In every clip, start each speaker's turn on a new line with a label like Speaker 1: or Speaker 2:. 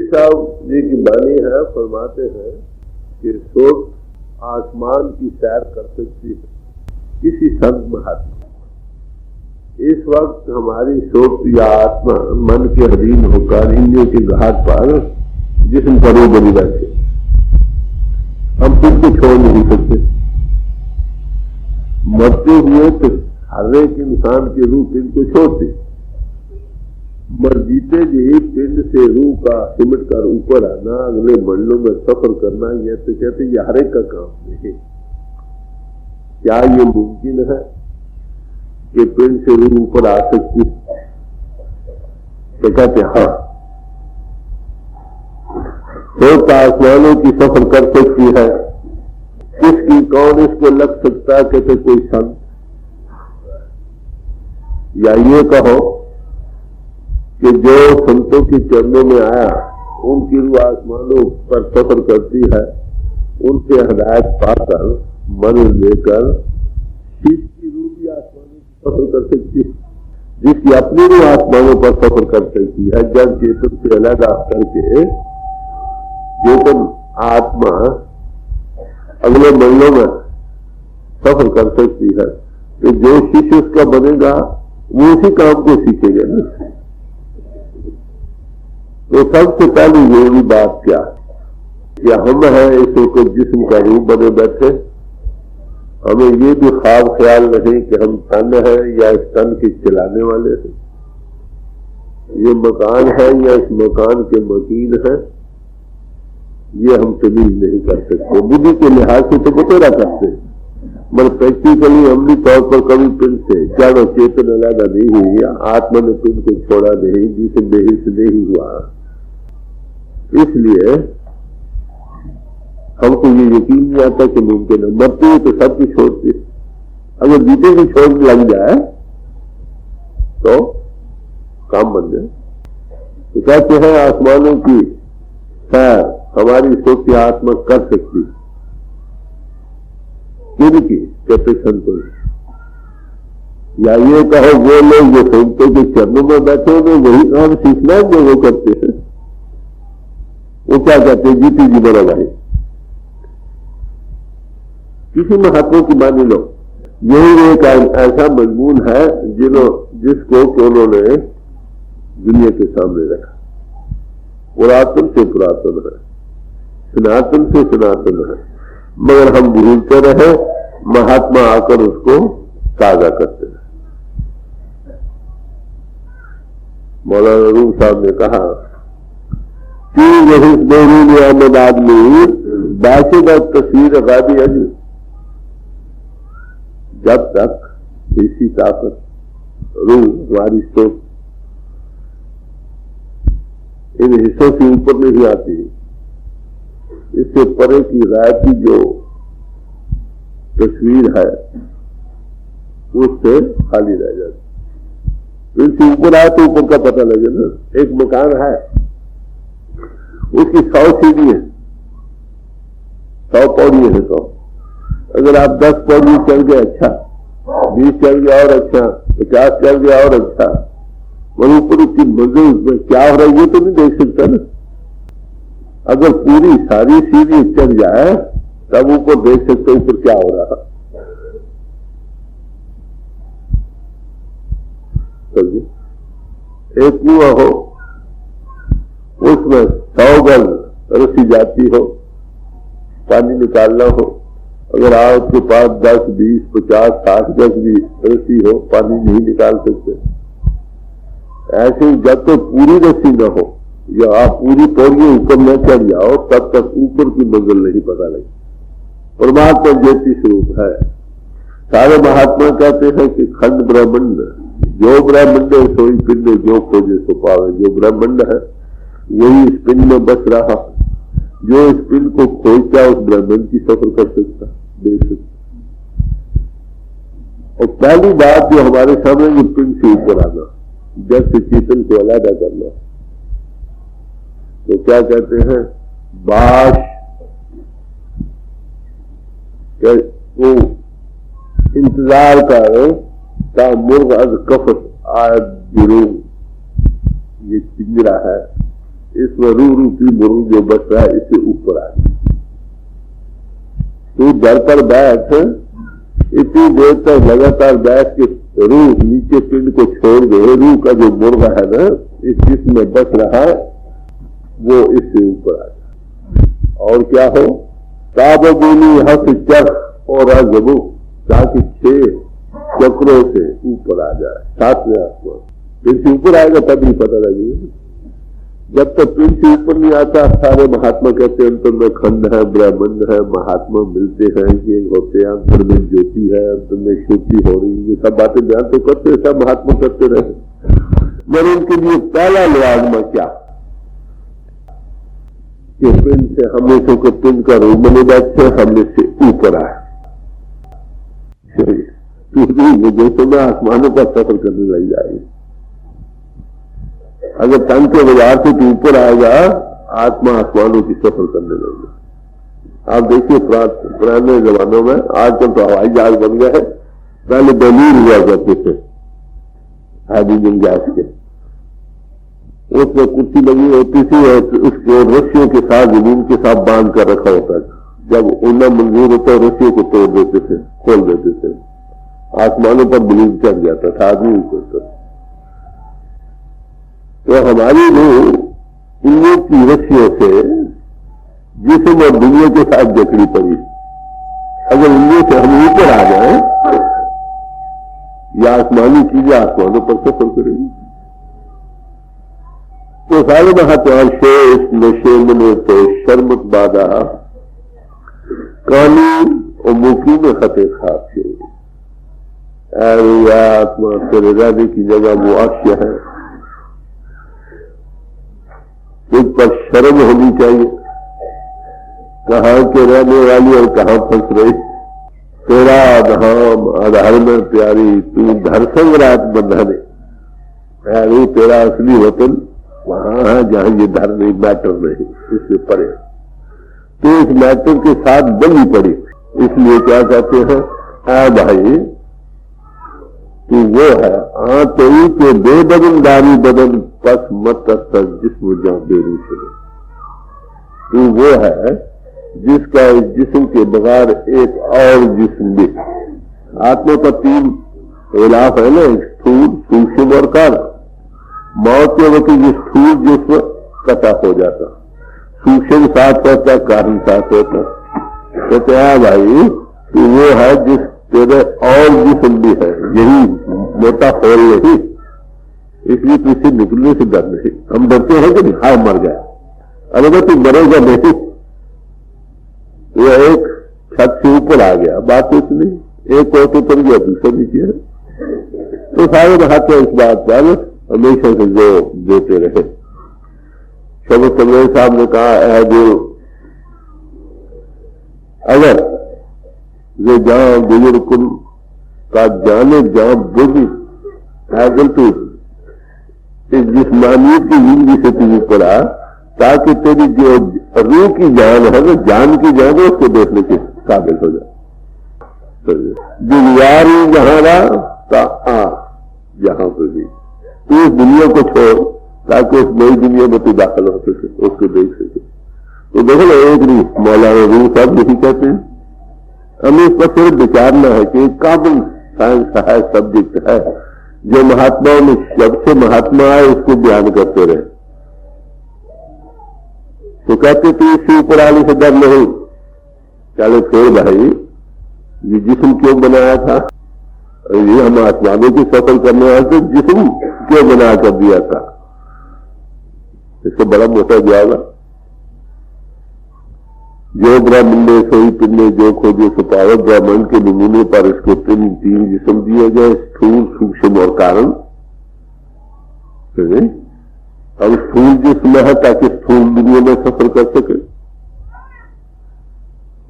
Speaker 1: साहब जी की वाणी है, फरमाते हैं कि सोच आसमान की सैर कर सकती है किसी संत महात्मा। इस वक्त हमारी सोच या आत्मा मन के अधीन होकर इंद्रियों के घाट पर जिस्म पर बनी बैठे, हम खुद को छोड़ नहीं सकते। मरते हुए तो हर एक इंसान के रूप इनको छोड़ते, मर जीते जी पिंड से रूह का सिमट कर ऊपर आना, अगले मंडलों में सफर करना, यह तो कहते ये हर एक का काम नहीं। क्या ये मुमकिन है कि पिंड से रूह ऊपर आ सकती? तो कहते हाँ, तो आसमानों की सफर कर सकती है। किसकी कौन इसको लग सकता है? कहते कोई संत, या ये कहो कि जो संतों के चरणों में आया उनकी रूह आसमानों पर सफर करती है, उनसे हिदायत पाकर मन लेकर शिष्य की रूह भी आसमानों पर सफर कर सकती है, जिसकी अपनी रूह आसमानों पर सफर कर सकती है। जब चेतन से अलग करके चेतन आत्मा अगले मंडलों में सफर कर सकती है, तो जो शिष्य उसका बनेगा वो उसी काम को सीखेगा ना। तो सबसे पहली जरूरी बात क्या कि हम हैं इस को जिस्म का रूप बने बैठे। हमें ये भी ख्वाब ख्याल नहीं कि हम तन है या इस तन के चलाने वाले हैं, ये मकान है या इस मकान के मकीन है, ये हम तमीज नहीं कर सकते। बुद्धि के लिहाज से तो बतेरा करते हैं, मगर प्रैक्टिकली अमली तौर पर कभी पिंड से जानो चेतन अलग नहीं हुई, आत्मा ने पिंड को छोड़ा नहीं, जिसे बेहिस नहीं हुआ। इसलिए हमको ये यकीन नहीं आता कि मुमकिन है। मरते हुए तो सब कुछ छोड़ते, अगर जीते भी छोड़ने लग जाए तो काम बन जाए। तो कहते हैं आसमानों की सैर हमारी सोच आत्मा कर सकती, किनकी? कहते संतों। या ये कहो वो लोग जो संतों के चरणों में बैठे हुए वही काम सीखना है जो वो करते हैं। वो क्या कहते हैं? जीती जी बना भाई, किसी महात्मा की मान लो, यही एक ऐसा मजमून है जिसको कि उन्होंने दुनिया के सामने रखा। पुरातन से पुरातन है, सनातन से सनातन है, मगर हम भूलते रहे, महात्मा आकर उसको ताजा करते रहे। मौलाना रूम साहब ने कहा कि यही बेरून अहमद आदमी बाशिदा तस्वीर गादी अज, जब तक ऐसी ताकत रूह हमारी सोच इन हिस्सों से ऊपर नहीं आती, इससे परे की राय की जो तस्वीर है उससे खाली रह जाती। इनसे ऊपर आए तो ऊपर का पता लगे ना। एक मकान है, उसकी 100 सीढ़ी है, 100 पौड़ी है। 100 अगर आप 10 पौड़ी चल गए अच्छा, 20 चल गया और अच्छा, 50 चल गया और अच्छा, वही ऊपर उसकी मंजिल उसमें क्या हो रहा है ये तो नहीं देख सकता ना। अगर पूरी सारी सीढ़ी चल जाए तब ऊपर देख सकते ऊपर क्या हो रहा। एक कुआं हो, उसमें 100 गज रस्सी जाती हो, पानी निकालना हो, अगर आपके पास 10, 20, 50, 60 गज भी रस्सी हो, पानी नहीं निकाल सकते। ऐसे जब तक पूरी रस्सी न हो या आप पूरी पौड़ी ऊपर न चढ़ जाओ तब तक ऊपर की मंजिल नहीं पता लगी। परमात्मा ज्योति स्वरूप है। सारे महात्मा कहते हैं कि खंड ब्रह्मांड, जो ब्रह्मांड है सोई पिंड, जो खोजे सो पावे। जो ब्रह्मांड है वही इस पिंड में बस रहा, जो इस पिंड को खोजता है उस ब्रह्मांड की सफर कर सकता, देख सकता। और पहली बात जो हमारे सामने जो पिंड से ऊपर आना, जब से चेतन को अलग करना, तो क्या कहते हैं? बाश वो इंतजार का मुर्ग अज कफत आयत बिरू, ये पिंजरा है, इसमें रू रूपी मुरु जो बच रहा है इससे ऊपर आ गया। तू दर पर बैठ, इतनी देर तक लगातार बैठ के रूह नीचे पिंड को छोड़ दे, रूह का जो मुर्गा है ना इस जिसमें बच रहा है वो इससे ऊपर आ जाए। और क्या हो, ताबोली हस चर और अजबू, ताकि 6 चक्रों से ऊपर आ जाए, 7वें आसमान। फिर से ऊपर आएगा तभी पता लगेगा। जब तक फिर से ऊपर नहीं आता, सारे महात्मा कहते हैं अंतर में खंड है, ब्रह्मांड है, महात्मा मिलते हैं, ये होते हैं, अंतर में ज्योति है, अंतर में श्रुति हो रही, ये सब बातें बयान तो करते, सब महात्मा करते रहे। मगर उनके लिए पहला लिहाजमा क्या कि पिंड से हमेशा को पिंड का रूप बने बैठे, हमने से ऊपर आए। जैसे में आसमानों का सफर करने लग जाएगी। अगर तन के बाजार से ऊपर आएगा, आत्मा आसमानों की सफर करने लगेगा। आप देखिए पुराने जमानों में, आजकल तो हवाई जहाज बन गया है, पहले दलील हुआ करते थे हाइड्रोजन गैस के, उसमें कुर्सी लगी होती थी और उसके रस्सियों के साथ जमीन के साथ बांध कर रखा होता था। जब उड़ना मंजूर होता है रस्सियों को तोड़ देते थे, खोल देते थे, आसमानों पर बिलीव चढ़ जाता था, आदमी उतरता था। तो हमारी रूह इन की रस्सियों से जिसम और दुनिया के साथ जकड़ी पड़ी, अगर इनमें से हम ऊपर आ जाए या आसमानी चीजें आसमानों पर सफर करेंगी। तो सारे महात्मा शेष नशे में तो शर्मत बाधा कानी और मुखी में खते खाक से, अरे आत्मा तेरे रहने की जगह वो अक्ष्य है, तुझ पर शर्म होनी चाहिए, कहाँ के रहने वाली और कहाँ फंस रही, तेरा धाम आधार में प्यारी, तू धरसंग रात बंधाने, अरे तेरा असली वतन वहां है जहां ये धर नहीं, मैटर नहीं, इससे परे। तो इस मैटर के साथ बनी पड़ी, इसलिए क्या कहते हैं, आ भाई तू वो है, तो के बेबदन दारी बदन पस मत जिस्म जहां बेरू से, तू वो है जिसका इस जिस्म के बगैर एक और जिस्म भी। आत्मा का 3 इलाफ है ना, स्थूल, सूक्ष्म और कारण। मौत के वक्त ये स्थूल जिस्म कटा हो जाता, सूक्ष्म साथ रहता, कारण साथ रहता। कहते हैं भाई तू वो है जिस तेरे और जिस्म भी है, यही मोटा होल यही, इसलिए तू इसे निकलने से डर नहीं। हम डरते हैं कि नहीं, हाँ मर गया, अरे तू मरेगा नहीं, वो एक छत से ऊपर आ गया, बात कुछ नहीं, एक और तो उतर गया, दूसरा नीचे है। तो सारे महात्मा इस बात पर हमेशा से जो देते रहे। शबद समझे साहब ने कहा है जो अगर ये जहां गुजर कुल का जाने जहां बुद्धि अगर तू इस जिस्मानियत की जिंदगी से तू पड़ा, ताकि तेरी जो रूह की जान है ना, जान की जान है, उसको देखने के काबिल हो जाए। दिलवारी जहां रहा जहां पर भी तू इस दुनिया को छोड़, ताकि उस नई दुनिया में तू दाखिल हो सके, उसको देख सके। तो देखो ना, एक नहीं मौलाना रूह साहब यही कहते हैं। हमें इस पर सिर्फ विचारना है कि काबिल साइंस है, सब्जेक्ट है, जो महात्माओं में जब से महात्मा आए उसको बयान करते रहे। तो कहते तू इससे ऊपर आने से डर नहीं, चलो छोड़ भाई, ये जिस्म क्यों बनाया था, ये हम आसमानों की सफर करने वाले थे, जिस्म क्यों बना कर दिया था। इसको बड़ा मोटा जवाब है, जो ब्रह्मंडे सोई पिंडे जो खोजे सुपावे, ब्रह्मांड के नमूने पर इसको 3 जिस्म दिए गए, स्थूल, सूक्ष्म और कारण। अब स्थूल जिस्म है ताकि स्थूल दुनिया में सफर कर सके,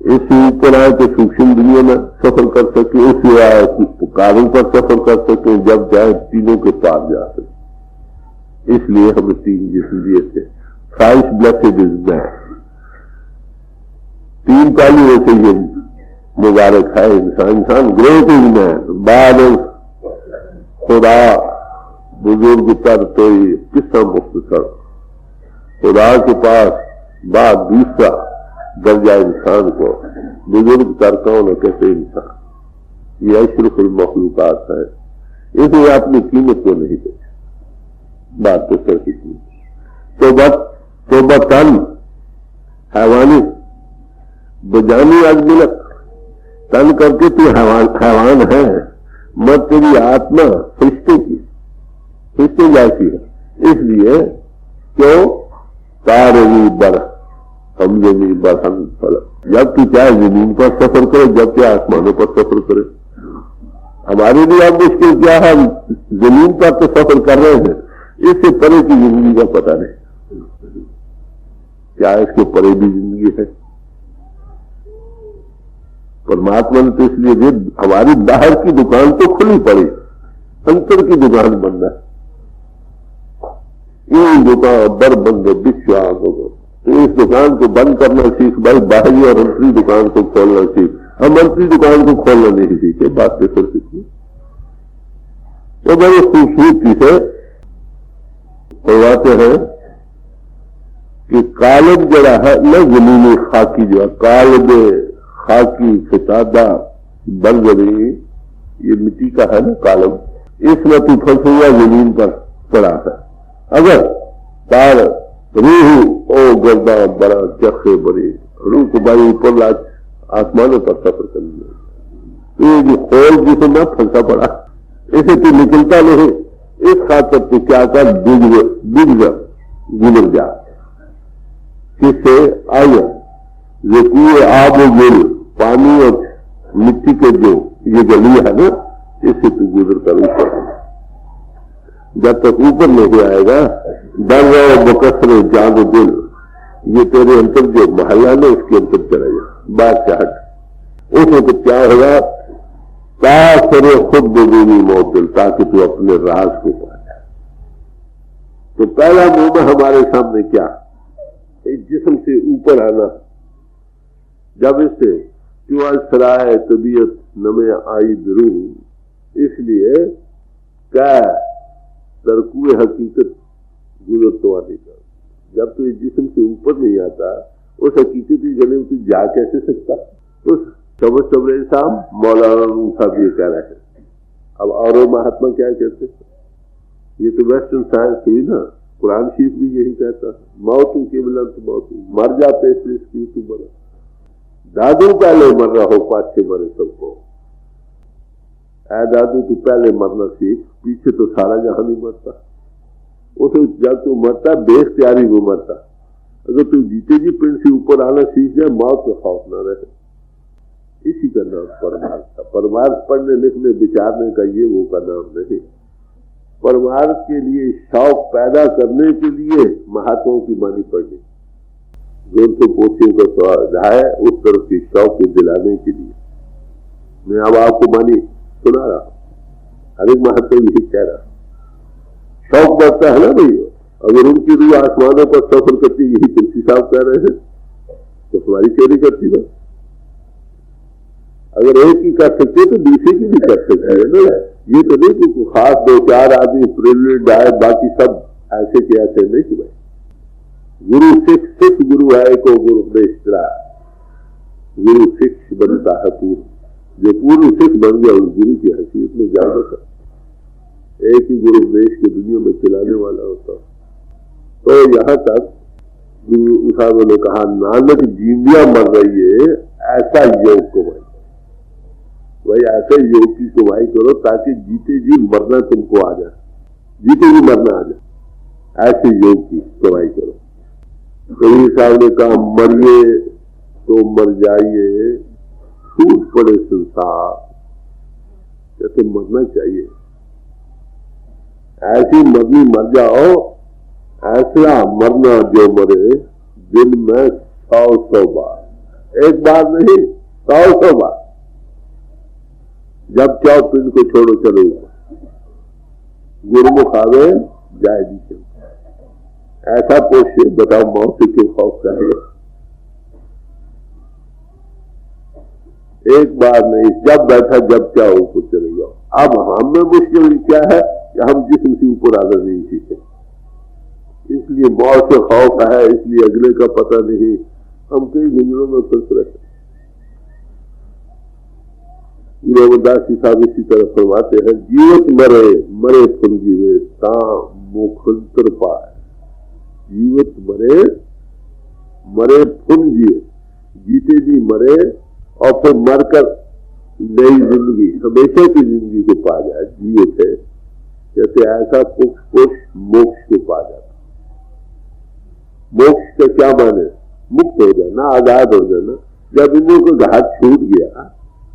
Speaker 1: इससे ऊपर आए तो सूक्ष्म दुनिया में सफर कर सके, उससे आए कारण पर सफर कर सके, जब जाए तीनों के पार जा सके। इसलिए हमें 3 जिस्म दिए थे। थ्राइस ब्लेसेड इज मैन, 3 पहलुओं से ये मुबारक है इंसान ग्रेट इज मैन, बाद खुदा बुजुर्ग तर तो किस्सा मुख्तसर, खुदा के पास बात दूसरा दर्जा इंसान को बुजुर्ग तरकों ने कहते इंसान, ये अशरफुल मखलूकात है, इसे अपनी कीमत को नहीं देते। बात तो सर की तो बतन हैवानी बजानी अजमिलक, तन करके तू हैवान है, मत तेरी आत्मा फरिश्ते जैसी है। इसलिए क्यों तारवी बर हम जमीन बर हम फलक, जब तू चाहे जमीन पर सफर करे, जब चाहे आसमानों पर सफर करे। हमारे लिए अब मुश्किल क्या है, जमीन पर तो सफर कर रहे हैं, इससे परे की जिंदगी का पता नहीं, क्या इसके परे भी जिंदगी है। परमात्मा ने तो इसलिए भी हमारी बाहर की दुकान तो खुली पड़ी, अंतर की दुकान बंद है। ये दुकान बर बंद विश्वास होगा, तो इस दुकान को बंद करना सीख भाई, बाहरी और अंतरी दुकान को खोलना सीख। हम अंतरी दुकान को खोलना नहीं सीखे, बात पे सर सीखी। तो बड़े खूबसूरती से कहते हैं कि कालब जरा है न जमीनी खाकी, जो है कालब खाकी फितादा बन गई, ये मिट्टी का है ना कालब, इसमें तू फंस हुआ जमीन पर पड़ा है। अगर तार रूह ओ गर्दा बड़ा चखे बड़े, रूह को भाई ऊपर लाज आसमानों पर सफर करने, तो ये जो खोल जिसमें फंसा पड़ा, इसे तू निकलता नहीं, इस खातर तू क्या कर गुजर जा। किससे आया जो कुएं आब गुल, पानी और मिट्टी के जो ये गली है ना, इससे तू गुजर कर ऊपर। जब तक ऊपर नहीं आएगा, डर रहे बकसरे जान दिल, ये तेरे अंतर जो महल्ला ने इसके अंतर चलेगा, बात क्या हट। उसमें तो क्या होगा, तासरे खुद बेदीनी मोतिल, ताकि तू अपने राज को पा जाए। तो पहला मोह हमारे सामने क्या, इस जिस्म से ऊपर आना। जब इससे क्यों सराय तबीयत नमे आई बिरू, इसलिए क्या तरकुए हकीकत गुजर तो आने का। जब तो इस जिस्म से ऊपर नहीं आता, उस हकीकत की गले में तू जा कैसे सकता। उस समझ सबरे साहब मौलाना साहब ये कह रहे हैं। अब और महात्मा क्या कहते हैं, ये तो वेस्टर्न साइंस हुई ना, कुरान शरीफ भी यही कहता है, मौत केवल अंत मौत, मर जाते इसलिए इसकी तू मरे। दादू पहले मर रहा हो, पाछे मरे सबको। ऐ दादू तू पहले मरना सीख, पीछे तो सारा जहां नहीं मरता। उसे जब तू मरता बेख्तियारी वो मरता। अगर तू जीते जी पिंड से ऊपर आना सीख जाए, मौत का खौफ न रहे। इसी का नाम परमार्थ था। परमार्थ पढ़ने लिखने विचारने का ये वो का नाम नहीं। परमार्थ के लिए शौक पैदा करने के लिए महात्माओं की वाणी पढ़नी, ग्रंथों पोथियों का स्वाध्याय है, उस तरफ की शौक को दिलाने के लिए। मैं अब आपको वाणी सुना रहा हूं, हर एक महात्मा यही कह रहा। शौक बढ़ता है ना भैया, अगर उनकी रूह आसमानों पर सफर करती, यही तुलसी साहब कह रहे हैं, तो हमारी चोरी करती है। अगर एक ही कर सकते तो दूसरे की भी कर सकते हैं ना। ये तो नहीं कि खास दो चार आदमी प्रिविलेज आए, बाकी सब ऐसे के ऐसे नहीं कि भाई गुरु सिख गुरु है को गुरु उपदेश, गुरु सिख बनता है पूर्व। जो पूर्व सिख बन गया उस गुरु की हैसियत में ज्यादा था। एक ही गुरु उपदेश की दुनिया में चलाने वाला होता। तो यहां तक गुरु साहब ने कहा, नानक जींदिया मर रही है, ऐसा योग को भाई भाई ऐसे योग की कमाई करो ताकि जीते जी मरना तुमको आ जाए, जीते जी मरना आ जाए। ऐसे योग की कमाई करो। कबीर साहब ने कहा, मरिए तो मर जाइए, छूट पड़े संसार, जैसे मरना चाहिए। ऐसी मरनी मर जाओ, ऐसा मरना जो मरे दिन में 100 बार, एक बार नहीं 100 बार। जब चाहो पिंड को छोड़ो चलो, गुरुमुख आवे जाए नीचे। ऐसा पोषे बताओ, मौत से क्यों खौफ करेगा। एक बार नहीं, जब बैठा जब चाहो ऊपर चले जाओ। अब हमें मुश्किल क्या है कि हम जिस्म से ऊपर आना नहीं सीखे, इस इसलिए मौत से खौफ है, इसलिए अगले का पता नहीं। हम कई गुंजरों में फंस रहे। गुरु अमरदास जी साहब इसी तरह फरमाते हैं, जीवत मरे मरे फुन जीवे ता मोखंतर पाए। जीवत मरे मरे फुन जीवे, जीते जी मरे और फिर मरकर नई जिंदगी, हमेशा की जिंदगी को पा जाए। जीवित है जैसे ऐसा पुष्प मोक्ष को पा जाता। मोक्ष का क्या माने? मुक्त हो जाना, आजाद हो जाना। जब इन्हों को घाट छूट गया,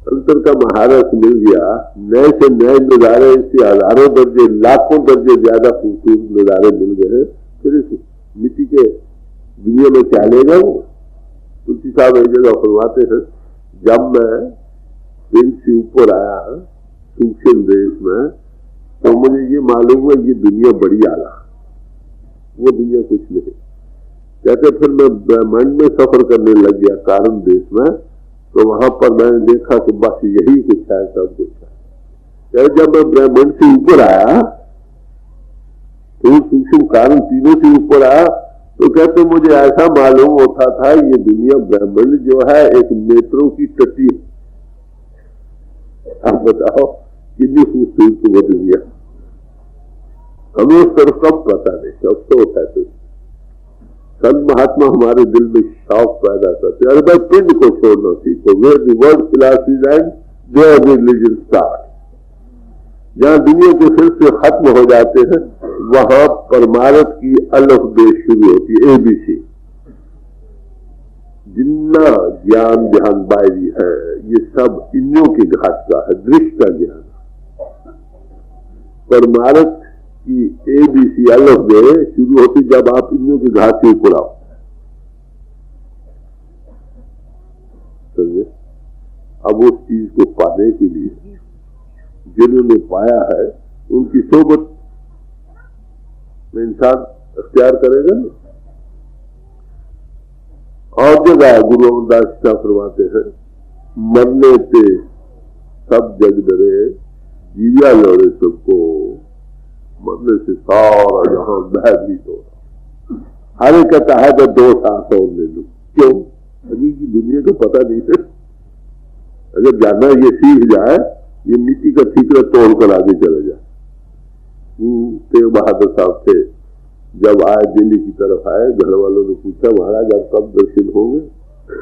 Speaker 1: अंतर का महारस मिल गया, नए से नए नजारे, इससे हजारों दर्जे लाखों दर्जे ज्यादा खूबसूरत नजारे मिल गए, फिर इस मिट्टी के दुनिया में क्या लेगा वो? तुलसी साहब एक जगह फरमाते हैं, जब मैं दिन से ऊपर आया सूक्ष्म देश में, तो मुझे ये मालूम हुआ ये दुनिया बड़ी आला, वो दुनिया कुछ नहीं। कहते फिर मैं ब्रह्मांड में सफर करने लग गया कारण देश में, तो वहां पर मैंने देखा कि बस यही कुछ है, सब कुछ है। जब मैं ब्रह्मांड से ऊपर आया, तो सूक्ष्म कारण तीनों से ऊपर आया, तो कहते मुझे ऐसा मालूम होता था ये दुनिया ब्रह्मांड जो है एक मेट्रो की टट्टी। आप बताओ कितनी खूबसूरत वो दुनिया, हमें उस तरफ कब पता नहीं, अफसोस है। तो संत महात्मा हमारे दिल में शौक पैदा करते, अरे भाई पिंड को छोड़ना सीखो। Where the world philosophies and their religion start. जहां दुनिया के सिलसिले खत्म हो जाते हैं, वहां परमार्थ की अलग देश शुरू होती है, ABC। जितना ज्ञान ध्यान बायरी है, ये सब इन्हों के घाट का है, दृश्य का ज्ञान। परमार्थ की ABC अलग दे शुरू होती जब आप इन्हों के घाट से ऊपर आओ। समझे? अब उस चीज को पाने के लिए जिन्होंने पाया है, उनकी सोबत में इंसान अख्तियार करेगा ना। और जगह गुरु अमरदास जी फरमाते हैं, मरने पे सब जग डरे, जीविया लौड़े सबको, मरने से सारा जहां भयभीत हो रहा। हर एक कहता है जब 2 सांस और ले लू, क्यों? अभी की दुनिया को पता नहीं है। अगर जाना ये सीख जाए, ये मिट्टी का ठीकरा तोड़कर आगे चले जाए। तेग बहादुर साहब थे, जब आए दिल्ली की तरफ आए, घर वालों ने पूछा महाराज आप कब दर्शन होंगे?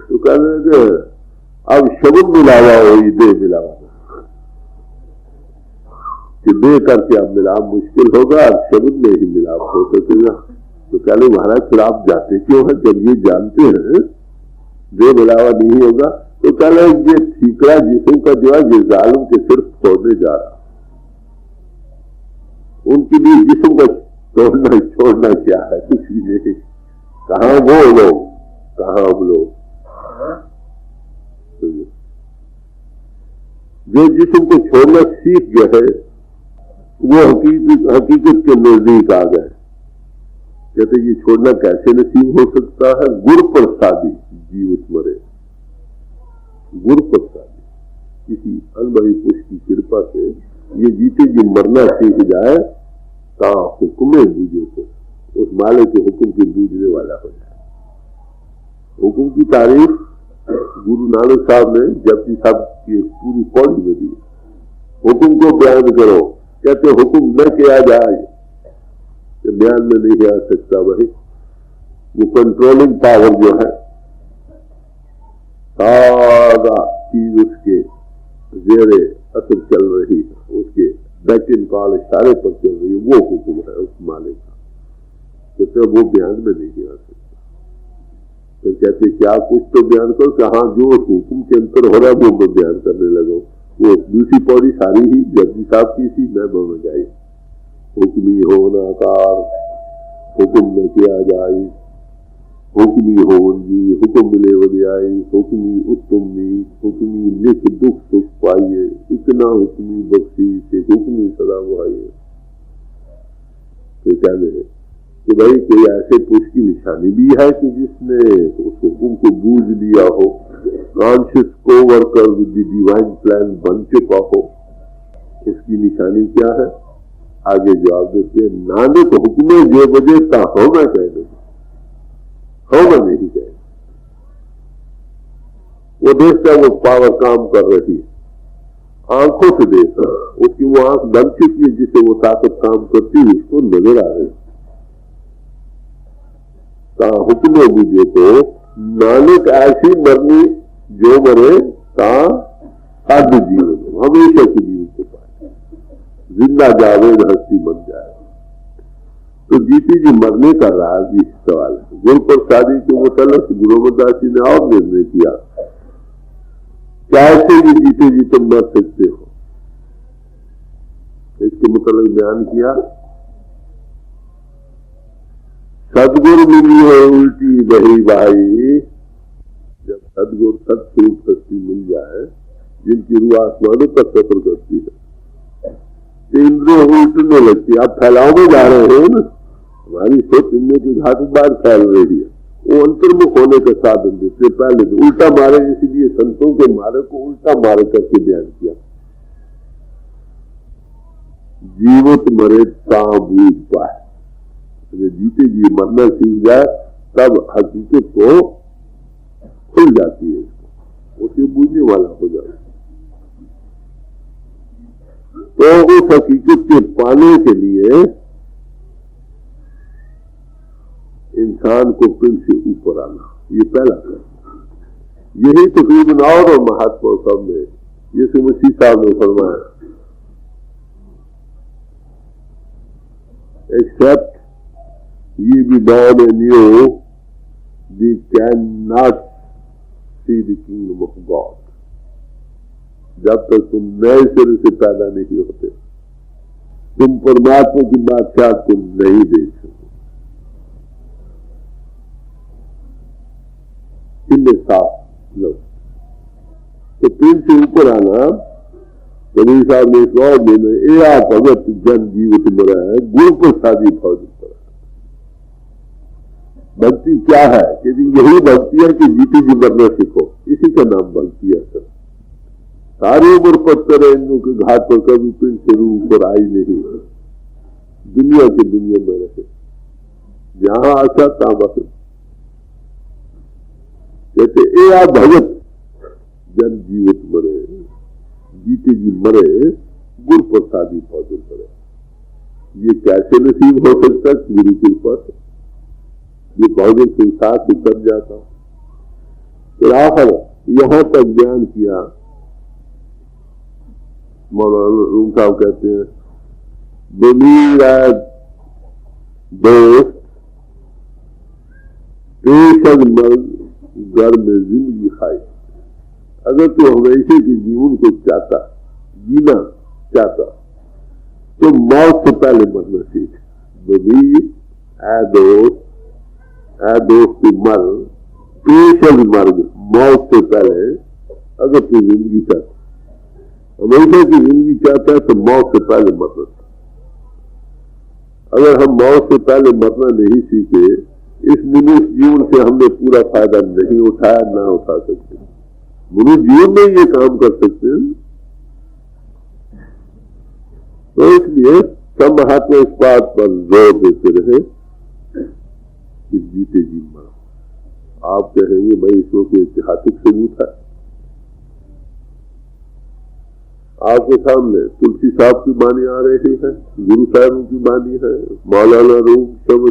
Speaker 1: तो कहने लगे अब शब्द मिलावा हो, दे मिलावा कि दे करके अब मिलाप मुश्किल होगा, शब्द में ही मिलाप हो सकेगा। तो कह लो महाराज फिर आप जाते क्यों है जब ये जानते हैं दे मिलावा नहीं होगा? तो कह लो ये ठीकरा जिसम का जो है ये जालिम के सिर्फ छोड़ने जा रहा, उनके लिए जिसम का तोड़ना छोड़ना क्या है? कुछ भी नहीं। कहाँ वो लोग, कहाँ हम लोग? जो जिसम को छोड़ना सीख गए है, वो हकीकत के नजदीक आ गए। कहते ये छोड़ना कैसे नसीब हो सकता है? गुरु प्रसादी जीवित मरे, गुरु प्रसादी किसी अनुभवी पुरुष की कृपा से ये जीते जी मरना सीख जाए, ता हुक्म बूझे को, उस माले के हुक्म के बूझने वाला हो जाए। हुक्म की तारीफ गुरु नानक साहब ने जपजी साहब की पूरी पौड़ी में दी। हुक्म को बयान करो, कहते हुक्म न किया जाए तो बयान में नहीं आ सकता। भाई वो कंट्रोलिंग पावर जो है, सारा चीज उसके जेरे असर चल रही है, उसके बैक इन कॉल इशारे पर चल रही है, वो हुक्म है उस मालिक का। कहते वो बयान में नहीं आ सकता। फिर कहते क्या कुछ तो बयान करो, कहा जो हुक्म के अंतर हो रहा है वो मैं बयान करने लगा। वो दूसरी पौड़ी सारी ही जपजी साहब की सी मैं बोल जाए। हुक्मी होना कार हुक्म न किया जाए, हुक्मी होन जी हुक्म मिले वरियाई, हुक्मी उत्तमी हुक्मी लिख दुख सुख पाइए, इतना हुक्मी बख्शी से हुक्मी सदा बुआइए। तो क्या है कि भाई कोई ऐसे पुरुष की निशानी भी है कि जिसने उस हुक्म को बूझ लिया हो, conscious co-worker with the divine plan बन चुका हो। उसकी निशानी क्या है? आगे जवाब देते हैं, नानक हुक्मे जो बजे ता हो मैं कह दे, हो मैं नहीं कह। वो देखता वो पावर काम कर रही है, आंखों से देखता, उसकी वो आंख बंद चुकी है जिससे वो ताकत काम करती है, उसको नजर आ रही। ता हुक्मे बुझे तो नानक ऐसी मरनी जो मरे ता साध जीवन, हमेशा के जीवन को पाए, जिंदा जावेद हस्ती बन जाए। तो जीती जी मरने का राज इस सवाल है। गुरु प्रसादी के मुतल्लिक गुरु अमरदास जी ने और निर्णय किया, कैसे भी जीते जी तुम मर सकते हो, इसके मुतल्लिक बयान किया। सदगुरु मिली है उल्टी बही भाई, जब सदगुरु सत्स्वरूप शक्ति मिल जाए जिनकी रूह आसमानों पर सफर करती है, इंद्रियों उल्टने लगती है। आप फैलाव में जा रहे हैं ना, हमारी सोच इनमें की घातक बार फैल रही है, वो अंतर्मुख होने का साधन देते पहले तो उल्टा मारे, इसीलिए संतों के मारे को उल्टा मारे करके बयान किया। जीवित मरे ता बूझ पाए, जीते जी मरना सीख जाए तब हकीकत को खुल जाती है, उसे बूझने वाला हो जाता। तो उस हकीकत के पाने के लिए इंसान को पिंड से ऊपर आना, ये पहला है। यही तकरीबन और महात्मा सब ने, जैसे मसीह साहब ने फरमाया, except ye be born anew, we cannot see the kingdom of God. जब तक तुम नए सिरे से पैदा नहीं होते, तुम परमात्मा की बादशाह को नहीं देख सकते। किन्ने साफ लो तो पिंड से ऊपर आना। कबीर साहब ने इस और दिन ए आ भगत जन जीवित मरा है, गुरु प्रसादी फौज पर। भक्ति क्या है कि यही भक्ति है कि जीती जी मरना सीखो, इसी का नाम भक्ति है। सर सारी उम्र पत्थर हिंदू के घाट पर कभी पिंड से ऊपर आई नहीं, दुनिया की दुनिया में रहे, जहां आशा तहां बस। कहते ए आ भगत जन जीवित मरे, जीते जी मरे गुरु प्रसादी फौजल करे। ये कैसे नसीब हो सकता है? गुरु के ऊपर ये फौजल संसार से कर जाता। फिर आखिर यहां तक बयान किया, मौलाना रूम साहब कहते हैं, बेमीर दोस्त बेशक मर्द घर में जिंदगी खाई। अगर तो हमेशा के जीवन को चाहता, जीना चाहता, तो मौत से पहले मरना सीख। ऐ दोस्त मर, बेशक मर्द मौत से पहले अगर तू जिंदगी चाहता, हमेशा की जिंदगी चाहता है तो मौत से पहले मरना। अगर हम मौत से पहले मरना नहीं सीखे, इस मनुष्य जीवन से हमने पूरा फायदा नहीं उठाया, ना उठा सकते। मनुष्य जीवन में ये काम कर सकते हैं। तो इसलिए सब महात्मा इस बात पर जोर देते रहे कि जीते जी मरो। आप कहेंगे भाई इसमें कोई ऐतिहासिक सबूत है? आपके सामने तुलसी साहब की बानी आ रही है, गुरु साहब की बानी है, मौलाना रूम सब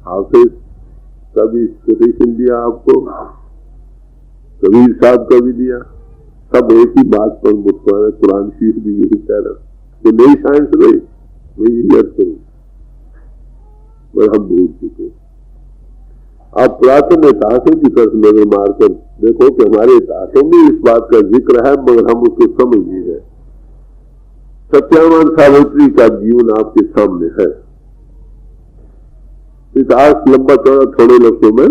Speaker 1: हाफिज कभी कोटेशन दिया आपको, कबीर साहब का भी दिया, सब एक ही बात पर मुतमईन। कुरान शरीफ भी यही कह रहा, तो नई साइंस नहीं, मैं यही अर्थ करूं, पर हम भूल चुके। आप पुरातन इतिहासों की तरफ नजर मारकर देखो कि हमारे इतिहासों में इस बात का जिक्र है, मगर हम उसको समझ नहीं रहे। सत्यावान सावित्री का जीवन आपके सामने है। इतिहास लंबा चौड़ा थोड़े लफ्जों में,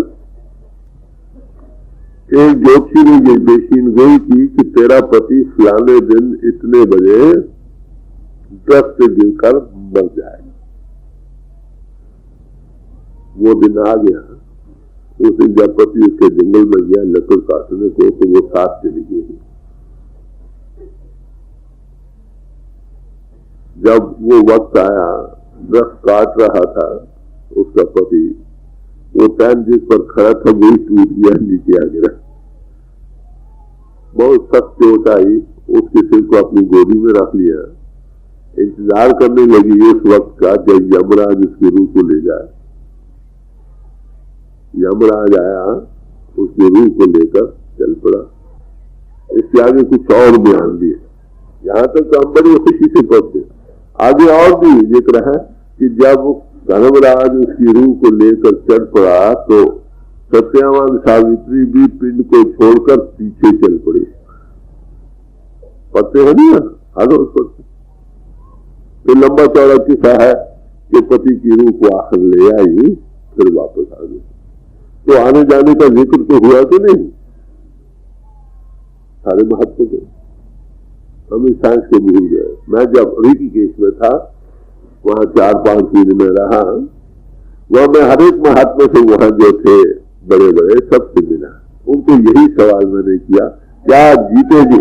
Speaker 1: एक ज्योतिषी ने ये पेशीन गई की कि तेरा पति फलाने दिन इतने बजे दस से गिरकर मर जाएगा। वो दिन आ गया। उस दिन जब पति उसके जंगल में गया लकड़ काटने को, तो वो साथ चली गई। जब वो वक्त आया, दरख्त काट रहा था उसका पति, वो टैन जिस पर खड़ा था वही टूट गया, नीचे आ गिरा। बहुत सख्त चोट आई, उसके सिर को अपनी गोदी में रख लिया, इंतजार करने लगी उस वक्त का जब यमराज उसकी रूह को ले जाए। यमराज आया, उसकी रूह को लेकर चल पड़ा। इसके आगे कुछ और बयान भी है, यहाँ तक तो हम बड़ी खुशी से पढ़ते। आगे और भी जिक्र है कि जब धर्मराज उसकी रूह को लेकर चढ़ पड़ा तो सत्यवान सावित्री भी पिंड को छोड़कर पीछे चल पड़ी। पढ़ते हैं ना, आगे पढ़ते। तो लंबा चौड़ा किस्सा है कि पति की रूह को आखिर ले आई, फिर वापस आ गई। तो आने जाने का जिक्र तो हुआ कि नहीं, सारे महत्व के हम इस साइंस को भूल गए। मैं जब ऋषिकेश में था, वहां 4-5 दिन में रहा, वहां मैं हर एक महात्मा से वहां जो थे बड़े बड़े सबसे मिला। उनको यही सवाल मैंने किया, क्या जीते जी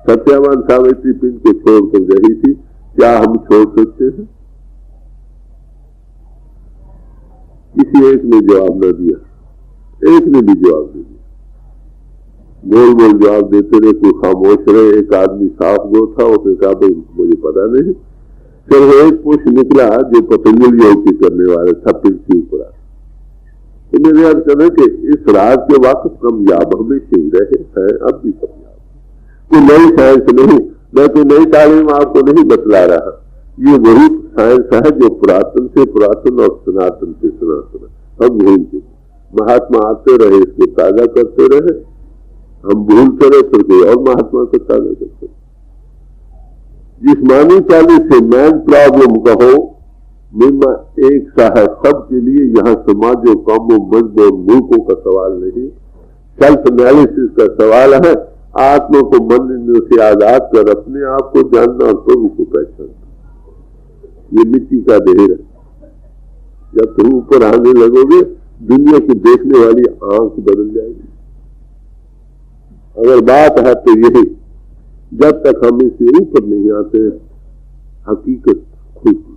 Speaker 1: सत्यवान सावित्री पिंड को छोड़कर गई थी, क्या हम छोड़ सकते हैं? किसी एक ने जवाब न दिया, एक ने भी जवाब नहीं दिया। गोल गोल जवाब देते रहे, कोई खामोश रहे। एक आदमी साफ गो था, उसने कहा भाई मुझे पता नहीं। फिर वो एक पुरुष निकला जो पतंजलि योग की करने वाला था, पृथ्वी ऊपर। तो मेरे याद करना कि इस राज के वाकफ कामयाब हमेशा ही रहे हैं, अब भी कामयाब। कोई नई साइंस नहीं, मैं कोई नई तालीम आपको नहीं बतला रहा। ये वही साइंस है जो पुरातन से पुरातन और सनातन से सनातन। हम भूल चुके, महात्मा आते रहे, इसको ताजा करते रहे, हम भूलते रहे, फिर कोई और महात्मा को ताजा करते। जिस्मानी चाली से मैन प्रॉब्लम कहो, मिम्मा एक सा है सबके लिए। यहाँ समाजों, कौमों, मजहबों, मुल्कों का सवाल नहीं, सेल्फ एनालिसिस का सवाल है। आत्मा को मन से आजाद कर अपने आप को जानना और प्रभु को पहचानना। ये मिट्टी का ढेर है। जब तुम ऊपर आने लगोगे, दुनिया की देखने वाली आंख बदल जाएगी। अगर बात है तो यही, जब तक हम इससे ऊपर नहीं आते, हकीकत खुलती।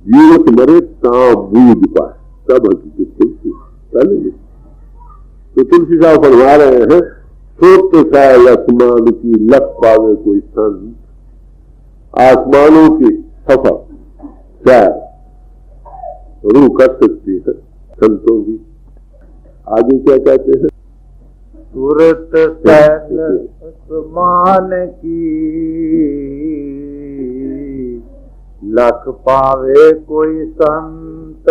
Speaker 1: जीवत मरे ता बूझ पाए, तब हकीकत खुलती। पहले तो तुलसी साहब फरमा रहे हैं, सोच सायल आसमान की लख पावे कोई संत, आसमानों की सफर सैर रूह कर सकती है संतों की। आगे क्या कहते हैं?
Speaker 2: सूरत सैल आसमान की लख पावे कोई संत,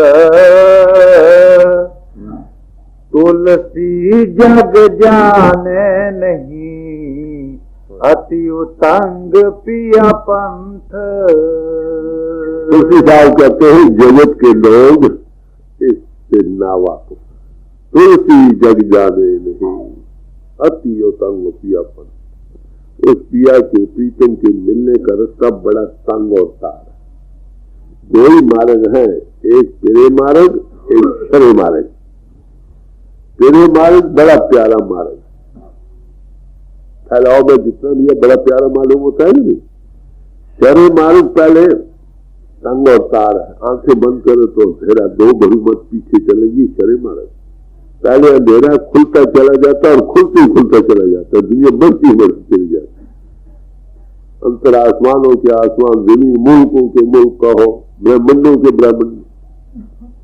Speaker 2: तुलसी जग जाने नहीं, अति उतंग पिया पंथ।
Speaker 1: तुलसी साहब कहते हैं जगत के लोग इससे नावाकिफ। तुलसी जग जाने नहीं, अति उतंग पिया पंथ। उस पिया के प्रीतम के मिलने का रास्ता बड़ा तंग और तार है। दो ही मार्ग है, एक तेरे मार्ग, एक शरे मार्ग। तेरे मार्ग बड़ा प्यारा मार्ग, फैलाव में जितना भी है बड़ा प्यारा मालूम होता है नहीं। शरे मार्ग पहले तंग और तार है, आंखें बंद करो तो अंधेरा, दो बहुमत पीछे चलेगी। शरे मार्ग पहले अंधेरा खुलता चला जाता और खुलते ही खुलता चला जाता, दुनिया बढ़ती बढ़ती चली जाती। अंतर आसमानों के आसमान, जमीन मुल्कों के मुल्क कहो, ब्रह्मंडों के ब्रह्मंड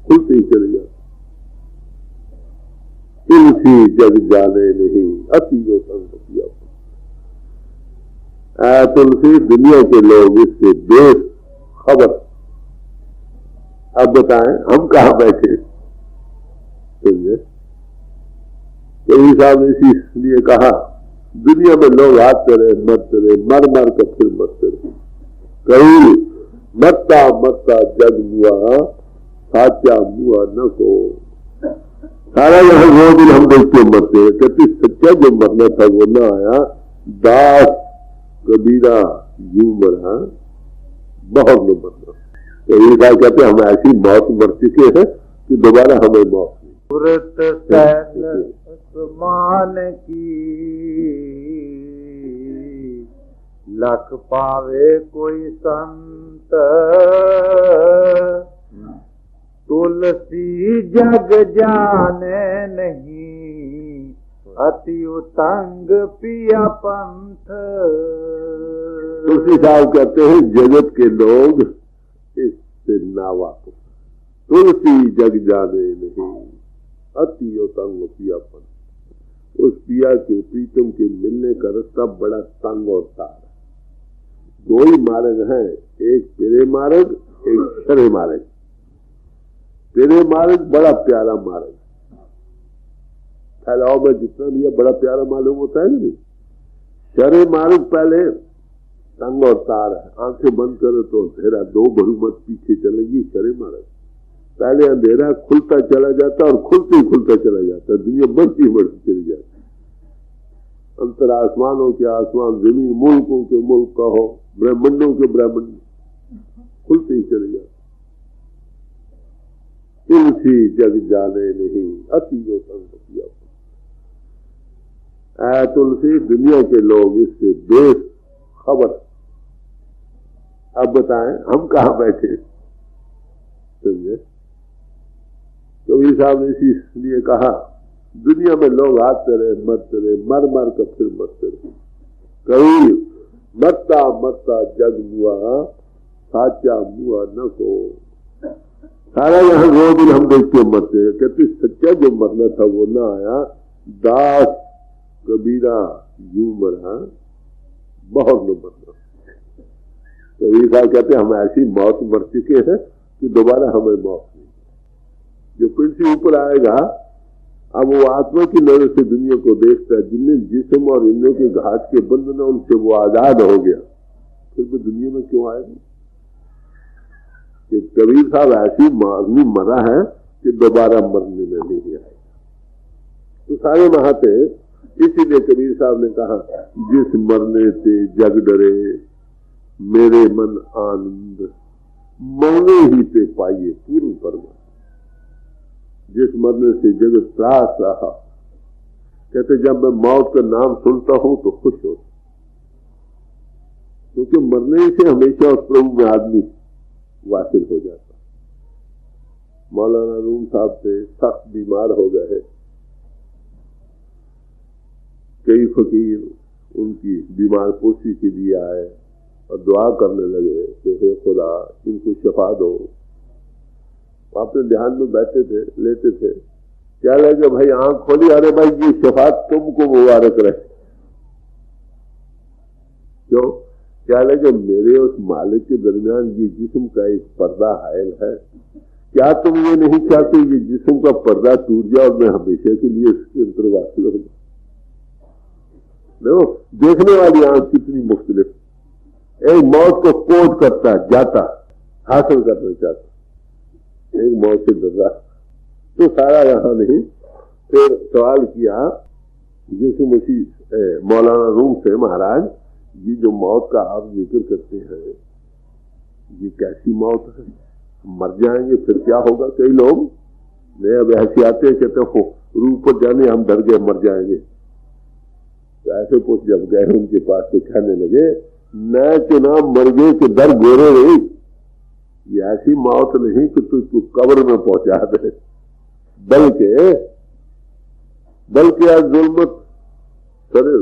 Speaker 1: खुलते ही चले जाते। तुलसी जग जाने नहीं, अति जो संग पिया। तुलसी दुनिया के लोग इससे बेखबर। अब बताएं हम कहाँ बैठे? समझे? तो साहब ने इसलिए कहा, दुनिया में लोग आते रहे, मरते रहे, मर मर कर फिर मरते रहे। कहीं मरता मरता जग मुआ, साचा मुआ न को। सारा यहाँ वो दिन हम देखते मरते हैं, कहते सच्चा जो मरना था वो ना आया। दास कबीरा यूं मरा, बहुत न मरना। तो ये कहते हम ऐसी मौत मर चुके हैं कि दोबारा हमें मौत नहीं।
Speaker 2: सूरत सैल आसमान की लख पावे कोई संत, तुलसी जग जाने नहीं, अति उतंग पिया पंथ।
Speaker 1: तुलसी साहब कहते हैं जगत के लोग इससे नावाकिफ। तुलसी जग जाने नहीं, अति उतंग पिया पंथ। उस पिया के प्रीतम के मिलने का रास्ता बड़ा तंग और तार है। दो ही मार्ग हैं, एक पेरे मार्ग, एक शरे मार्ग। पेरे मार्ग बड़ा प्यारा मार्ग, फैलाव में जितना भी है बड़ा प्यारा मालूम होता है नहीं। शरे मार्ग पहले तंग और तार है, आंखें बंद करो तो अंधेरा, दो बहुमत पीछे चलेगी। शरे मार्ग पहले अंधेरा खुलता चला जाता और खुलते ही खुलता चला जाता, दुनिया बढ़ती बढ़ती चली जाती। अंतर आसमानों के आसमान, जमीन, मुल्कों के मुल्क कहो, ब्रह्मंडों के ब्रह्मंड खुलते ही चले जाते। तुलसी जग जाने नहीं, अति जो संग पिया। तुलसी दुनिया के लोग इससे बेखबर। अब बताएं हम कहां बैठे, समझे? कबीर साहब ने इसलिए कहा दुनिया में लोग आते रहे मरते रहे, मर मर कर फिर मरते रहे। कबीर मरता मरता जग मुआ, साचा मुआ न को। सारा यहाँ रोज हम देख के मरते हैं। कहते सच्चा जो मरना था वो ना आया। दास कबीरा यूं मरा, बहुत न मरना। कबीर साहब कहते हम ऐसी मौत मर चुके हैं कि दोबारा हमें मौत नहीं। जो फिर से ऊपर आएगा, अब वो आत्मा की नजर से दुनिया को देखता है। जिनने जिस्म और इंद्रियों के घाट के बंधन उनसे वो आजाद हो गया, फिर वो दुनिया में क्यों आएगा? कि कबीर साहब ऐसी आदमी मरा है कि दोबारा मरने में नहीं आएगा। तो सारे महाते इसीलिए कबीर साहब ने कहा जिस मरने से जग डरे, मेरे मन आनंद मरने ही पे पाइए पूर्ण परमात्मा। जिस मरने से जगत त्रास रहा, कहते जब मैं मौत का नाम सुनता हूं तो खुश होता, क्योंकि मरने से हमेशा उस प्रभु में आदमी वासिल हो जाता। मौलाना रूम साहब से सख्त बीमार हो गए, कई फकीर उनकी बीमार पोशी के लिए आए और दुआ करने लगे कि हे खुदा इनको शफा दो। अपने ध्यान में बैठे थे, लेते थे, क्या लगे भाई आंख खोली, अरे भाई ये शफा तुमको मुबारक रहे। क्यों? क्या लगे मेरे उस मालिक के दरमियान ये जिस्म का एक पर्दा हायल है, क्या तुम ये नहीं चाहते ये जिस्म का पर्दा टूट जाए और मैं हमेशा के लिए इसके अंतर्वासिल हो जाऊं? देखने वाली आंख कितनी मुख्तलिफ। एक मौत को कोट करता जाता, हासिल करना चाहता, एक मौत से डर रहा। तो सारा यहां नहीं। फिर सवाल किया यीशु मसीह मौलाना रूम से, महाराज ये जो मौत का आप जिक्र करते हैं ये कैसी मौत है? मर जाएंगे फिर क्या होगा? कई लोग नए अब ऐसे आते हैं, कहते हो रूह पर जाने हम डर गए मर जाएंगे। तो ऐसे कुछ जब गए उनके पास तो कहने लगे न चुना मर गए कि दर गोरे रही। ये ऐसी मौत नहीं कि तू कब्र में पहुंचा दे, बल्कि आज जुल्मत सरे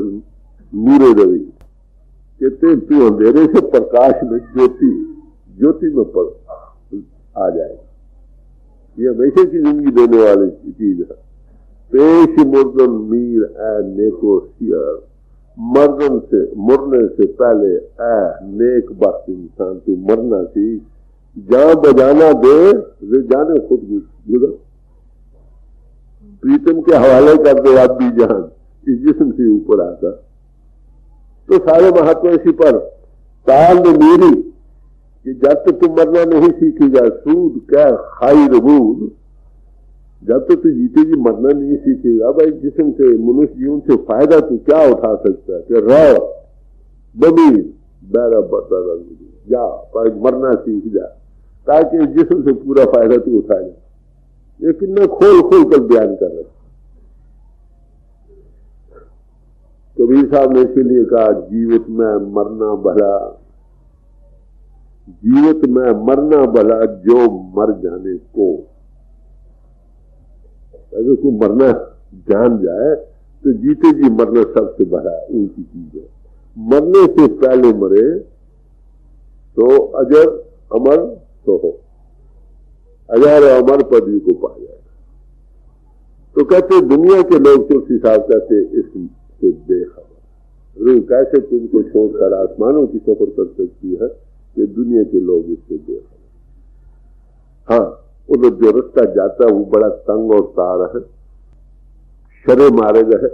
Speaker 1: नूरे रवि, कहते तू अंधेरे से प्रकाश में ज्योति में आ जाएगा। ये हमेशा की जिंदगी देने वाली चीज है। पेश मुर्दन मीर ए नेको सियर, मरने से पहले ए नेक बख्त इंसान, तू मरना सीख, जहां बजाना दे वे जाने खुद गुजर। प्रीतम के हवाले कर दे आप भी जहां, इस जिस्म से ऊपर आता। तो सारे महात्मा इसी पर ताल ने मेरी कि जब तक तू मरना नहीं सीखेगा, सूद क्या खाई रबूद, जब तक तू जीतेगी मरना नहीं सीखेगा। भाई जिस्म से, मनुष्य जीवन से फायदा तू क्या उठा सकता है? कि रो बबीर बैरा बता जा, पर मरना सीख जा, ताकि जिस्म से पूरा फायदा तू उठा जाए। लेकिन मैं खोल कर बयान कर रहा। कबीर साहब ने इसीलिए कहा जीवित में मरना भला, जीवित में मरना भला जो मर जाने को। अगर कोई मरना जान जाए तो जीते जी मरना सबसे बड़ा ऊंची चीज है। मरने से पहले मरे तो अजर अमर तो हो, अजर अमर पदवी को पा जाए। तो कहते दुनिया के लोग तुलसी साहब कहते इससे बेखबर, रूह कैसे तुमको छोड़कर आसमानों की सफर कर सकती है, ये दुनिया के लोग इससे बेखबर। हाँ, उधर जो रास्ता जाता है वो बड़ा तंग और तार है, शरे मारे गए,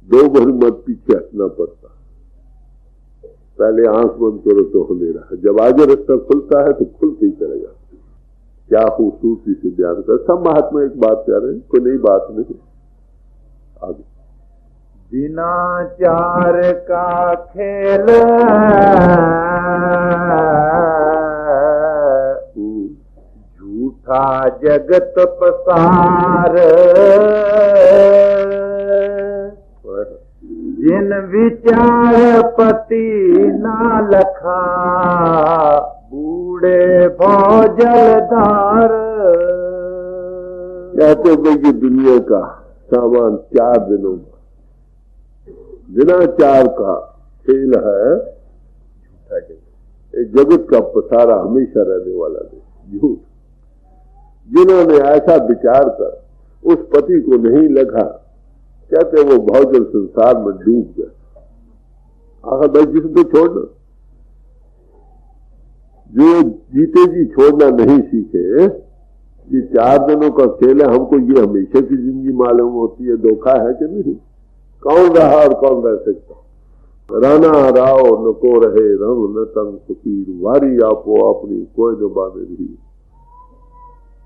Speaker 1: दो भर मत पीछे हटना पड़ता, पहले आंख बंद करो तो होने रहा, जब आगे रास्ता खुलता है तो खुलते ही चलेगा। क्या खूबसूरती से बयान कर। सब महात्मा एक बात कह रहे हैं, कोई नई बात नहीं। आगे
Speaker 2: बिना चार का खेल झूठा जगत पसार, जिन विचार पति ना लखा, बूढ़े भौजलधार।
Speaker 1: कहते भाई कि दुनिया का सामान 4 दिनों का, बिना चार का खेल है झूठा जगत। एक जगत का पसारा हमेशा रहने वाला नहीं, झूठ। जिन्होंने ऐसा विचार कर उस पति को नहीं लगा, कहते वो भौजल संसार में डूब गए। आखिर भाई जिसको छोड़ना, जो जीते जी छोड़ना नहीं सीखे, ये 4 दिनों का खेल है, हमको ये हमेशा की जिंदगी मालूम होती है, धोखा है कि नहीं। कौन रहा और कौन रह सकता। राना राव न को रहे रंग न तंग फकीर, वारी आपो अपनी कोई न बाने रही।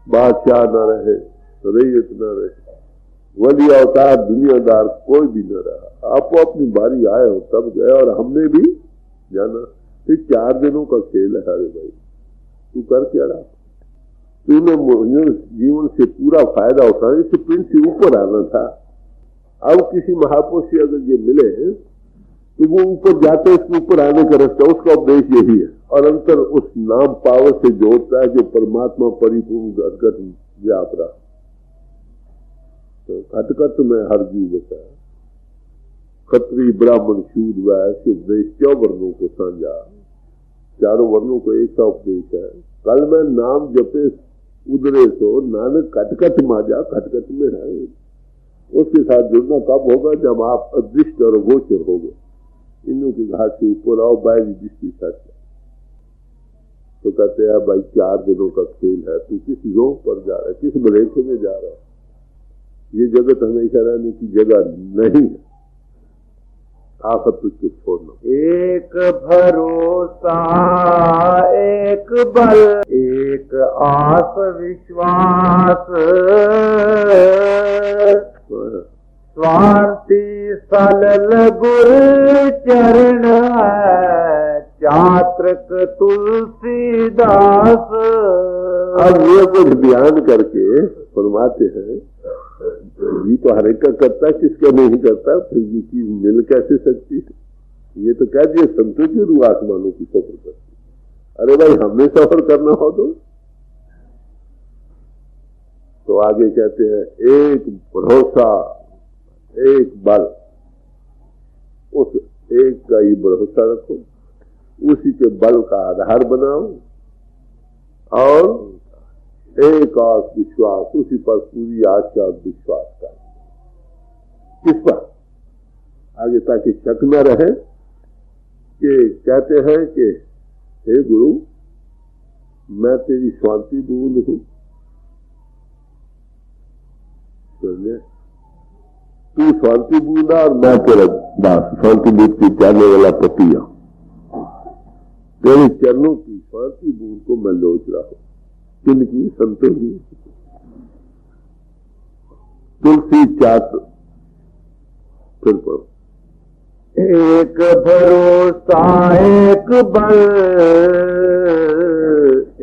Speaker 1: बादशाह न रहे, रैयत न रहे, वली अवतार दुनियादार कोई भी न रहा, आपो अपनी बारी आए हो तब गए, और हमने भी जाना। ये 4 दिनों का खेल है। अरे भाई तू कर क्या रहा, तूने जीवन से पूरा फायदा उठाने से प्रिंस से ऊपर आना था। अब किसी महापुरुष से अगर ये मिले तो वो ऊपर जाते, इसके ऊपर आने का रास्ता, उसका उपदेश यही है। और अंतर उस नाम पावर से जोड़ता है जो परमात्मा परिपूर्ण घट व्याप रहा। तो घटघट में हर जीव बचा, क्षत्रिय ब्राह्मण शूद्र वैश्य उपदेश 4 वर्णों को साझा, 4 वर्णों को एक सा उपदेश है। कल मैं नाम जपे उधरे सो नानक खटखट माजा, खटखट में है। उसके साथ जुड़ना कब होगा, जब आप अदृष्ट और अगोचर हो गए। इनों की घाट से ऊपर आओ, बाहरी दृष्टि सच। तो कहते हैं भाई 4 दिनों का खेल है, तू किस जोग पर जा रहा है, किस भलेखे में जा रहा है। ये जगत हमेशा रहने की जगह नहीं है, आखिर तुझको छोड़ना।
Speaker 2: एक भरोसा एक बल, एक आस विश्वास, स्वांति सलल गुर चरण है, चात्रक तुलसीदास।
Speaker 1: अब ये कुछ बयान करके फरमाते हैं, ये तो हर एक का करता है, किसका नहीं करता, फिर ये चीज मिल कैसे सकती है। ये तो कह दिए संतों की रूह आसमानों की सफर करती। अरे भाई हमने सफर करना हो तो आगे कहते हैं एक भरोसा एक बल, उस एक का ही भरोसा रखो, उसी के बल का आधार बनाओ, और एक आस विश्वास, उसी पर पूरी आशा और विश्वास का। किस पर आगे, ताकि शक न रहे कि कहते हैं कि हे गुरु मैं तेरी शांति बूंद हूं, तू शांति बूंदा और मैं तेरा दास, शांति बूंद की चाहने वाला पतिया। तेरे चरणों की शांति बूंद को मैं लोच रहा हूं, किनकी, संतों की। तुलसी चात्र, फिर पढ़ो।
Speaker 2: एक भरोसा एक बल,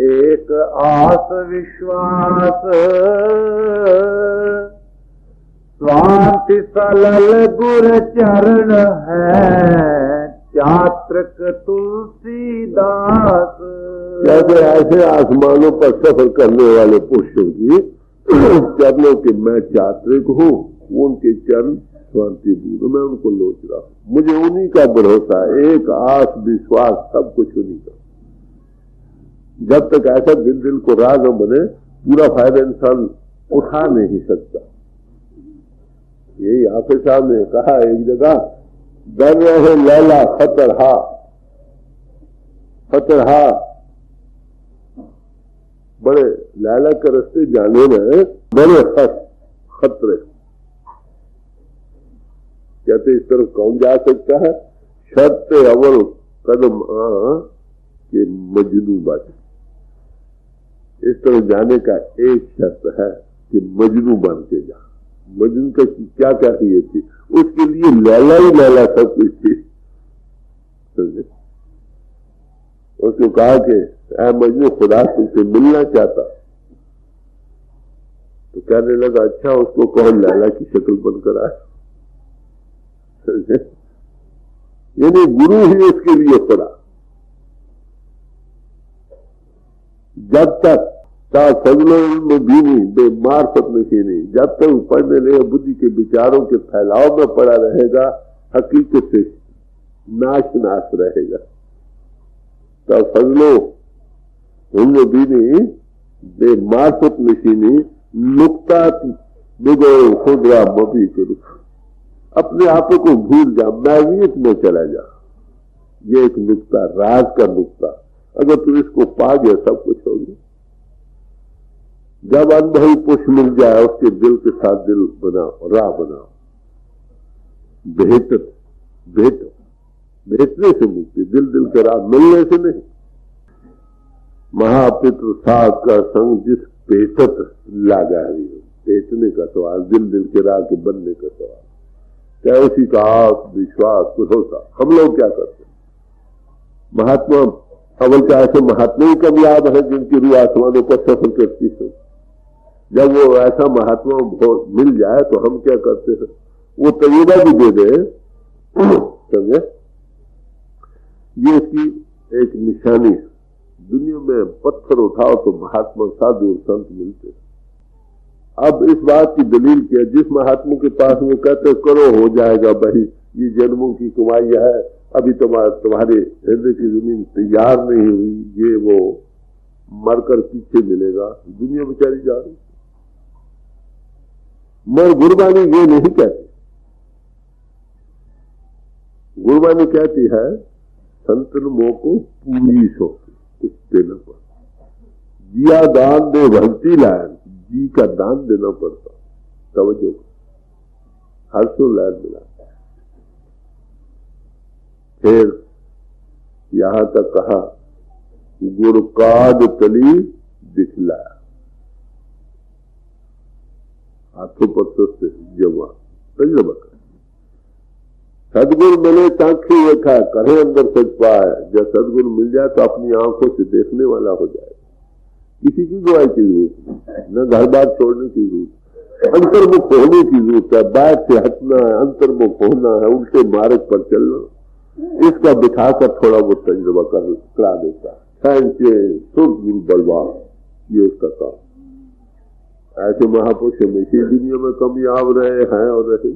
Speaker 2: एक आस विश्वास, स्वांति सलल गुर चरण है, चात्रक तुलसीदास।
Speaker 1: जैसे ऐसे आसमानों पर सफर करने वाले पुरुषों की चरणों के मैं चात्रिक हूँ, उनके चरण शांति बूंद, मैं उनको लोच रहा हूँ। मुझे उन्हीं का भरोसा, एक आस विश्वास, सब कुछ उन्हीं का। जब तक ऐसा दिल को राज न बने, पूरा फायदा इंसान उठा नहीं सकता। यही हाफिज साहब ने कहा एक जगह, डर रहे लैला खतरहा, खतरहा बड़े लैला के रास्ते जाने में बड़े खतरे। कहते इस तरफ कौन जा सकता है, शर्त अव्वल कदम के मजनू बच। इस तरफ जाने का एक शर्त है कि मजनू बन के जा। मजनू का क्या क्या चाहिए थी, उसके लिए लैला ही लैला सब कुछ थी। समझे? उसको कहा कि ऐ मजनू, खुदा तुमसे मिलना चाहता। तो कहने लगा, अच्छा उसको कौन लैला की शक्ल बनकर आए। यानी गुरु ही उसके लिए खुदा। जब तक फजलो में भी नहीं, बेमार्फत नहीं, जब तक पढ़ने लगे बुद्धि के विचारों के फैलाव में पड़ा रहेगा, हकीकत से नाश रहेगा। तो फजलो उनमें भी नहीं, बेमार्फत नशीनी, नुक्ता बिगो खुदरा मबी करूँ, अपने आप को भूल जा, मैवियत में चला जा। ये एक नुक्ता, राज का नुक्ता। अगर तू इसको पा गया, सब कुछ हो गया। जब अनुभवी पुरुष मिल जाए, उसके दिल के साथ दिल बनाओ, राह बनाओ। भेटने से मुक्ति, दिल के राह मिलने से नहीं। महापितृ साध का संग जिस पेटत लागा है, पेटने का सवाल, दिल के राह के बनने का सवाल। क्या उसी का विश्वास, भरोसा। हम लोग क्या करते हैं? महात्मा अवल का ऐसे महात्मा ही कम याद है जिनकी रूह आसमानों पर सफर करती है। जब वो ऐसा महात्मा मिल जाए तो हम क्या करते हैं? वो तजुर्बा भी दे दे, समझे? ये इसकी एक निशानी है। दुनिया में पत्थर उठाओ तो महात्मा, साधु और संत मिलते हैं। अब इस बात की दलील क्या? जिस महात्मा के पास वो कहते करो हो जाएगा भाई, ये जन्मों की कमाई है, अभी तुम्हारे हृदय की जमीन तैयार नहीं हुई, ये वो मरकर पीछे मिलेगा। दुनिया बेचारी जा रही। मगर गुरबानी ये नहीं कहती। गुरबानी कहती है संतन मोह को पूरी सौंपी, कुछ देना पड़ता। जिया दान दे भक्ति लायन, जी का दान देना पड़ता। तवज्जो, हर सो लायन मिला। फिर यहां तक कहा गुरकाद तली दिखलाया, हाथों पर से जमा तजुर्बा कर। सदगुरु मिले तांखी देखा, करे अंदर सच पाए। जब सदगुरु मिल जाए तो अपनी आंखों से देखने वाला हो जाए। किसी की गवाही की जरूरत नहीं, न घर बार छोड़ने की जरूरत, अंतर्मुख होने की जरूरत है। बात से हटना है, अंतर्मुख होना है, उल्टे मार्ग पर चलना। इसका बिठाकर थोड़ा बहुत तजुर्बा करा देता है। गुरु बलवान, ये उसका काम। ऐसे महापुरुष हमेशा दुनिया में कामयाब रहे हैं और रहे।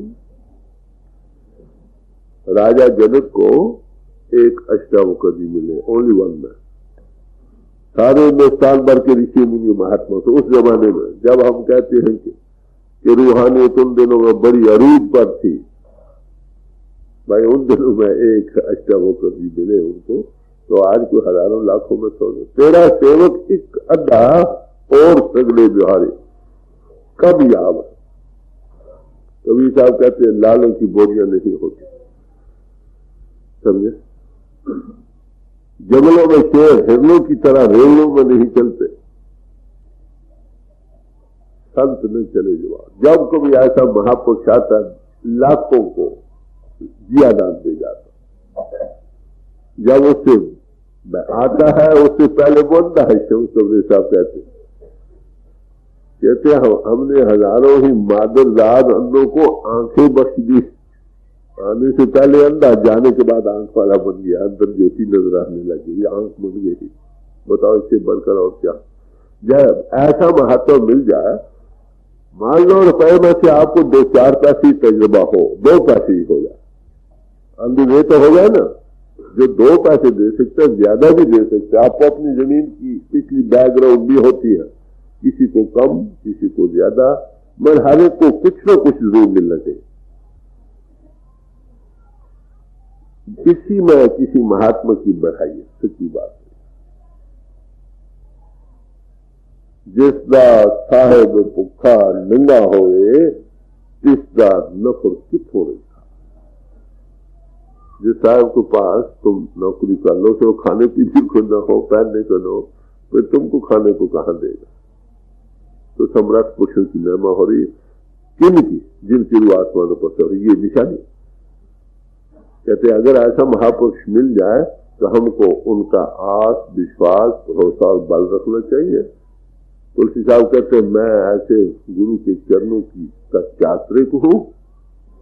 Speaker 1: राजा जनक को एक अष्टावक्र मिले, ओनली वन में। सारे हिंदुस्तान भर के ऋषि मुनि महात्मा से उस जमाने में, जब हम कहते हैं कि रूहानियत उन दिनों में बड़ी अरूज पर थी, भाई उन दिनों में एक अष्टावक्र जी मिले उनको, तो आज को हजारों लाखों में सौ। तेरा सेवक एक अड्डा और सगले बिहारी कब याद। कबीर साहब कहते हैं लालों की बोरियां नहीं होती, समझे? जंगलों में शेर हिरणों की तरह रेलों में नहीं चलते, संत न चले जवाब। जब कभी ऐसा महापुरुष आता, लाखों को जिया दान दे जाता। जब उससे आता है, उससे पहले बोलता है, कबीर साहब कहते हैं हमने हजारों ही मादरदार अंधों को आंखें बख्श दी। आने से पहले अंधा, जाने के बाद आंख वाला बन गया, अंदर ज्योति नजर आने लगी, ये आंख बन गई। बताओ इससे बढ़कर और क्या। जब ऐसा महात्मा मिल जाए, मान लो रुपए में से आपको 2-4 पैसे तजुर्बा हो, 2 पैसे ही हो जाए, अंधे तो हो गया ना। जो 2 पैसे दे सकते हैं, ज्यादा भी दे सकते हैं। आपको अपनी जमीन की पिछली बैकग्राउंड भी होती है, किसी को कम किसी को ज्यादा, मगर हर एक को कुछ न कुछ जरूर मिलना चाहिए। किसी महात्मा की बढ़ाई है, सच्ची बात है। जिसदा साहेब भुखा नंगा होए, तिसदा नफर कित हो रही। जिस साहब के पास तुम नौकरी कर लो, तो खाने पीने को न हो, पहनने को न हो, फिर तुमको खाने को कहां देगा। तो सम्राट पुरुषों की महिमा हो रही है, किन की, जिनकी रूह आसमानों पर चढ़ रही, ये निशानी। कहते अगर ऐसा महापुरुष मिल जाए तो हमको उनका आस, विश्वास, भरोसा और बल रखना चाहिए। तुलसी साहब कहते मैं ऐसे गुरु के चरणों की यात्रिक हूं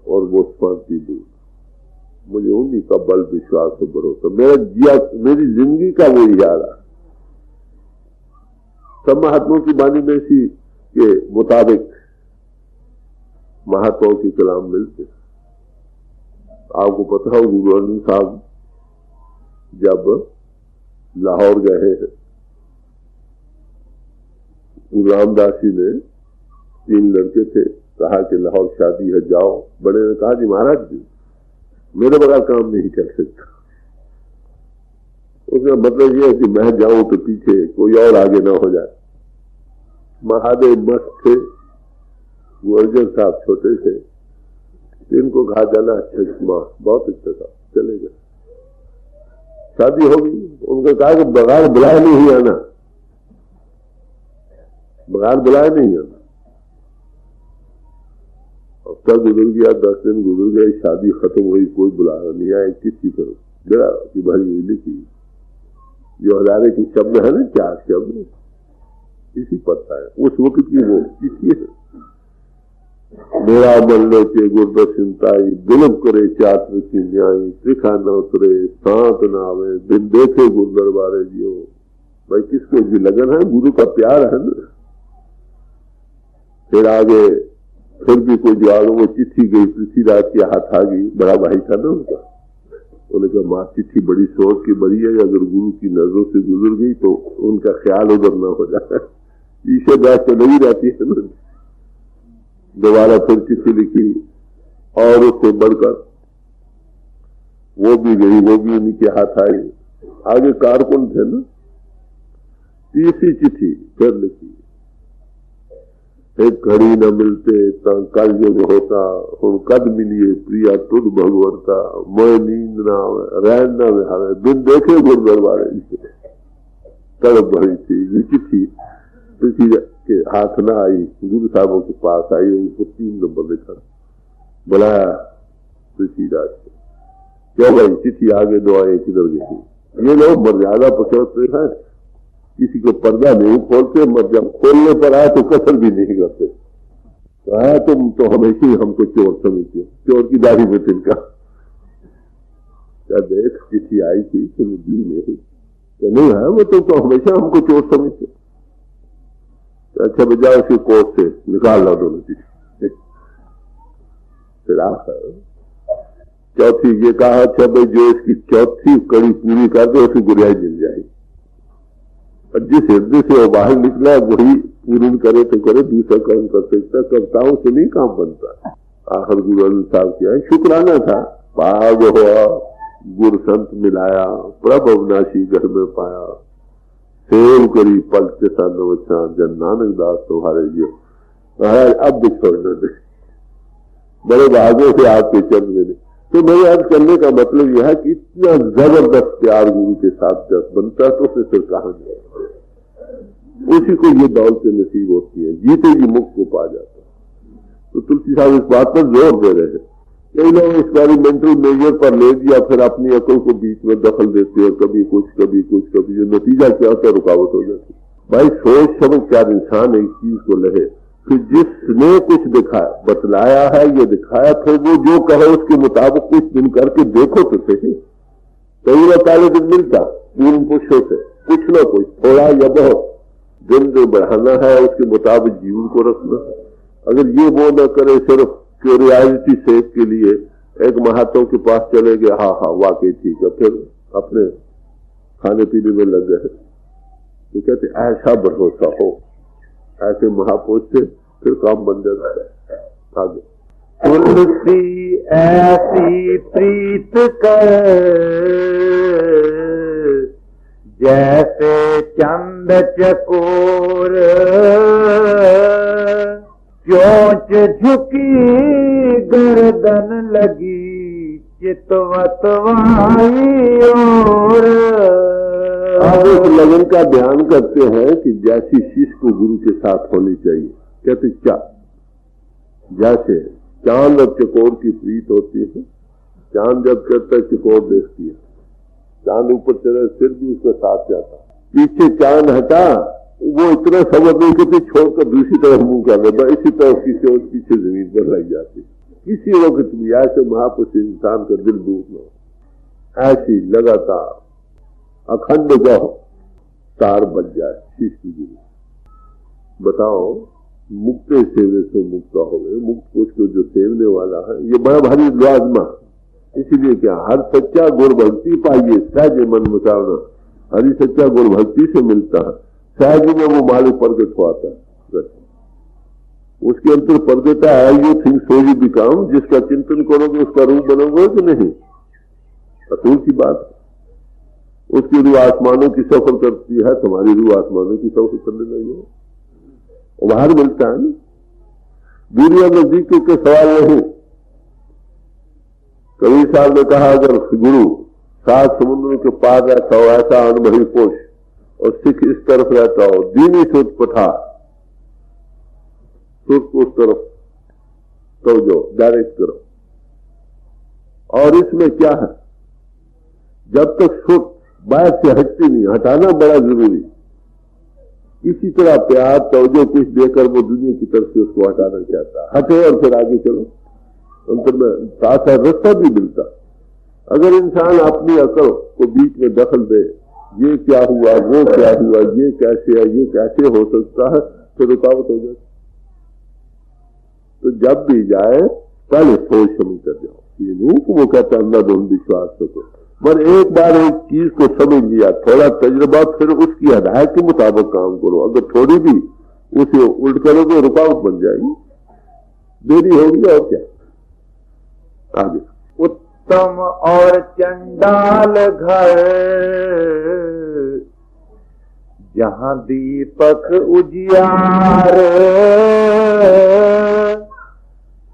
Speaker 1: और वो शांति दूर, मुझे उन्हीं का बल, विश्वास और भरोसा, मेरी जिंदगी का वो इरादा। सब महात्माओं की वाणी में इसी के मुताबिक महात्माओं के कलाम मिलते। आपको पता हो गुरु अर्जुन साहब जब लाहौर गए हैं, गुरु रामदास जी ने 3 लड़के थे, कहा कि लाहौर शादी है जाओ। बड़े ने कहा जी महाराज जी मेरे बगैर काम नहीं चल सकता। उसका मतलब यह है कि मैं जाऊं तो पीछे कोई और आगे ना हो जाए। महादेव मस्त थे, वो अर्जुन साहब छोटे थे, इनको कहा जाना अच्छा बहुत अच्छा था, चले गए। शादी होगी, उनको कहा कि बगैर बुलाए नहीं आना, बगैर बुलाए नहीं आना। हफ्ता गुजर गया, 10 दिन गुजर गए, शादी खत्म हुई, कोई बुलाया नहीं आया। किसी करो बड़ा की भरी हुई लिखी, जो हजारे की शब्द है ना, 4 शब्द इसी पता है। उस वक्त की वो किसी है, मेरा मन लोचे गुरदर्शनताई, दिलम करे चात्र की न्यायी, त्रिखा न उतरे सांत न आवे, दिन देखे गुरु दरबारे जियो। भाई किसको भी लगन है, गुरु का प्यार है ना। फिर आगे फिर भी कोई जवाब, वो चिट्ठी गई, पृथ्वीराज के हाथ आ गई, बड़ा भाई था ना उनका। उन्होंने कहा मां चिट्ठी बड़ी सोच की बड़ी है, अगर गुरु की नजरों से गुजर गई तो उनका ख्याल उधर न हो जाए। ईश्वर दास तो नहीं रहती है ना। दोबारा फिर चिट्ठी लिखी और उससे बढ़कर वो भी गई, वो भी उन्हीं के हाथ आई। आगे कारकुन थे ना। तीसरी चिट्ठी फिर लिखी, एक घड़ी न मिलते कल युग होता, हम कद मिलिए प्रिया तुद भगवंता, मोह नींद ना रैन न विहारे, दिन देखे गुरु दरबारे। तड़प भरी थी ये चिट्ठी, किसी के हाथ न आई, गुरु साहबों के पास आई, उनको 3 नंबर लिखा, बुलाया पृथ्वीराज को, क्यों भाई चिट्ठी आगे दुआएं किधर गई। ये लोग मर्यादा पकड़ते हैं, किसी को पर्दा नहीं खोलते, जब खोलने पर आए तो कसर भी नहीं करते। तो आया तुम तो हमेशा ही हमको चोर समझते, चोर की दाढ़ी में तिनका। क्या देख चिट्ठी आई थी तुम्हें दी नहीं, तो नहीं है वो तो हमेशा हमको चोर समझते। अच्छा बजाओ उसी कोर्ट से निकाल लो दोनों चिट्ठी। फिर आखिर चौथी ये कहा, अच्छा भाई जो इसकी चौथी कड़ी पूरी कर दे उसे गुरियाई मिल जाएगी। और जिस हृदय से वो बाहर निकला वही पूर्ण करे तो करे, दूसरा काम कर सकता, कविताओं से नहीं काम बनता। आखिर गुरु अर्जुन साहब किया, शुक्राना था, भाग हुआ गुरु संत मिलाया, प्रभ अविनाशी घर में पाया, सेव करी पल के सानवच्छा, जन नानक दास तुम्हारे जियो। महाराज अब भी छोड़ना दे, बड़े भागों से आपके चरण में। तो मेरे अर्ज करने का मतलब यह है कि इतना जबरदस्त प्यार गुरु के साथ जब बनता है तो उसे फिर कहा जाए, उसी को ये दौलत नसीब होती है, जीते जी मुख को पा जाता है। तो तुलसी साहब इस बात पर जोर दे रहे हैं। कई लोग एक्सपेरिमेंटल मेजर पर ले दिया, फिर अपनी अकल को बीच में दखल देते हैं, कभी कुछ कभी कुछ, कभी जो नतीजा क्या होता है रुकावट हो जाती है। भाई सोच समझ क्या इंसान एक चीज को लहे, फिर जिसने कुछ दिखाया बतलाया है, ये दिखाया, फिर वो जो कहे उसके मुताबिक कुछ दिन करके देखो तो सही। कई बार पहले दिन मिलता पूर्ण पुरुषों से, कुछ ना कुछ थोड़ा या बहुत दिन दिन बढ़ाना है, उसके मुताबिक जीवन को रखना। अगर ये वो न करे सिर्फ क्यूरियोसिटी सेक के लिए एक महात्मा के पास चले गए, हाँ हाँ वाकई ठीक है, फिर अपने खाने पीने में लग गए, तो कहते ऐसा भरोसा हो, ऐसे महापुरुष से फिर काम बन जाता है। आगे
Speaker 2: तुलसी ऐसी प्रीत कर जैसे चंद चकोर, चोंच झुकी गर्दन लगी चितवत वाई और।
Speaker 1: आप इस लगन का ध्यान करते हैं कि जैसी शिष्य को गुरु के साथ होनी चाहिए। कहते क्या, जैसे चांद और चकोर की प्रीत होती है, चांद जब चढ़ता है चकोर देखती है, चांद ऊपर चढ़े फिर भी उसका साथ जाता, पीछे चांद हटा वो इतना समझ नहीं करते, छोड़कर दूसरी तरफ मुंह कर लेता, इसी तरह की चोट पीछे जमीन पर लग जाती। किसी वक्त भी ऐसे महापुरुष इंसान का दिल दूर न हो, ऐसी लगातार अखंड गौ तार बच जाए शिष्य की गुरु। बताओ मुक्त सेवे से मुक्त हो गए, मुक्त पुरुष को जो सेवने वाला है ये बड़ा भारी लाजमा। इसीलिए क्या, हर सच्चा गुण भक्ति पाइए सहज मन मुसावना, हरी सच्चा गुण भक्ति से मिलता है, सहज में वो मालिक प्रकट होता है। उसके अंतर प्रगटा है, you think so you become, जिसका चिंतन करोगे उसका रूप बनोगे कि नहीं, असूल की बात। उसकी रूह आसमानों की सफर करती है, तुम्हारी रूह आसमानों की सफर करने लगी हो, बाहर मिलता है। दुनिया नजदीक के सवाल नहीं। कबीर साहब ने कहा अगर गुरु 7 समुद्र के पार रहता हो ऐसा अनुभवी पुरुष, और सिख इस तरफ रहता हो, दीनी सोच पठार सोच को उस तरफ तो जो डायरेक्ट करो। और इसमें क्या है, जब तक सोच बाहर से हटती नहीं, हटाना बड़ा जरूरी। इसी तरह प्यार तवज्जो कुछ देकर वो दुनिया की तरफ से उसको हटाना चाहता है, हटे और फिर आगे चलो, अंतर में साथ साथ रास्ता भी मिलता। अगर इंसान अपनी अकल को बीच में दखल दे, ये क्या हुआ, वो क्या हुआ, ये कैसे है, ये कैसे हो सकता है, तो रुकावट हो जाती। तो जब भी जाए पहले सोच समझ कर जाओ, ये नहीं कि वो कहता अंधाधुंध विश्वास करो, पर एक बार एक चीज को समझ लिया, थोड़ा तजुर्बा, फिर उसकी हदायत के मुताबिक काम करो। अगर थोड़ी भी उसे उल्ट करोगे रुकावट बन जाएगी, देरी होगी और क्या। आगे
Speaker 2: उत्तम और चंडाल घर जहां दीपक उजियार,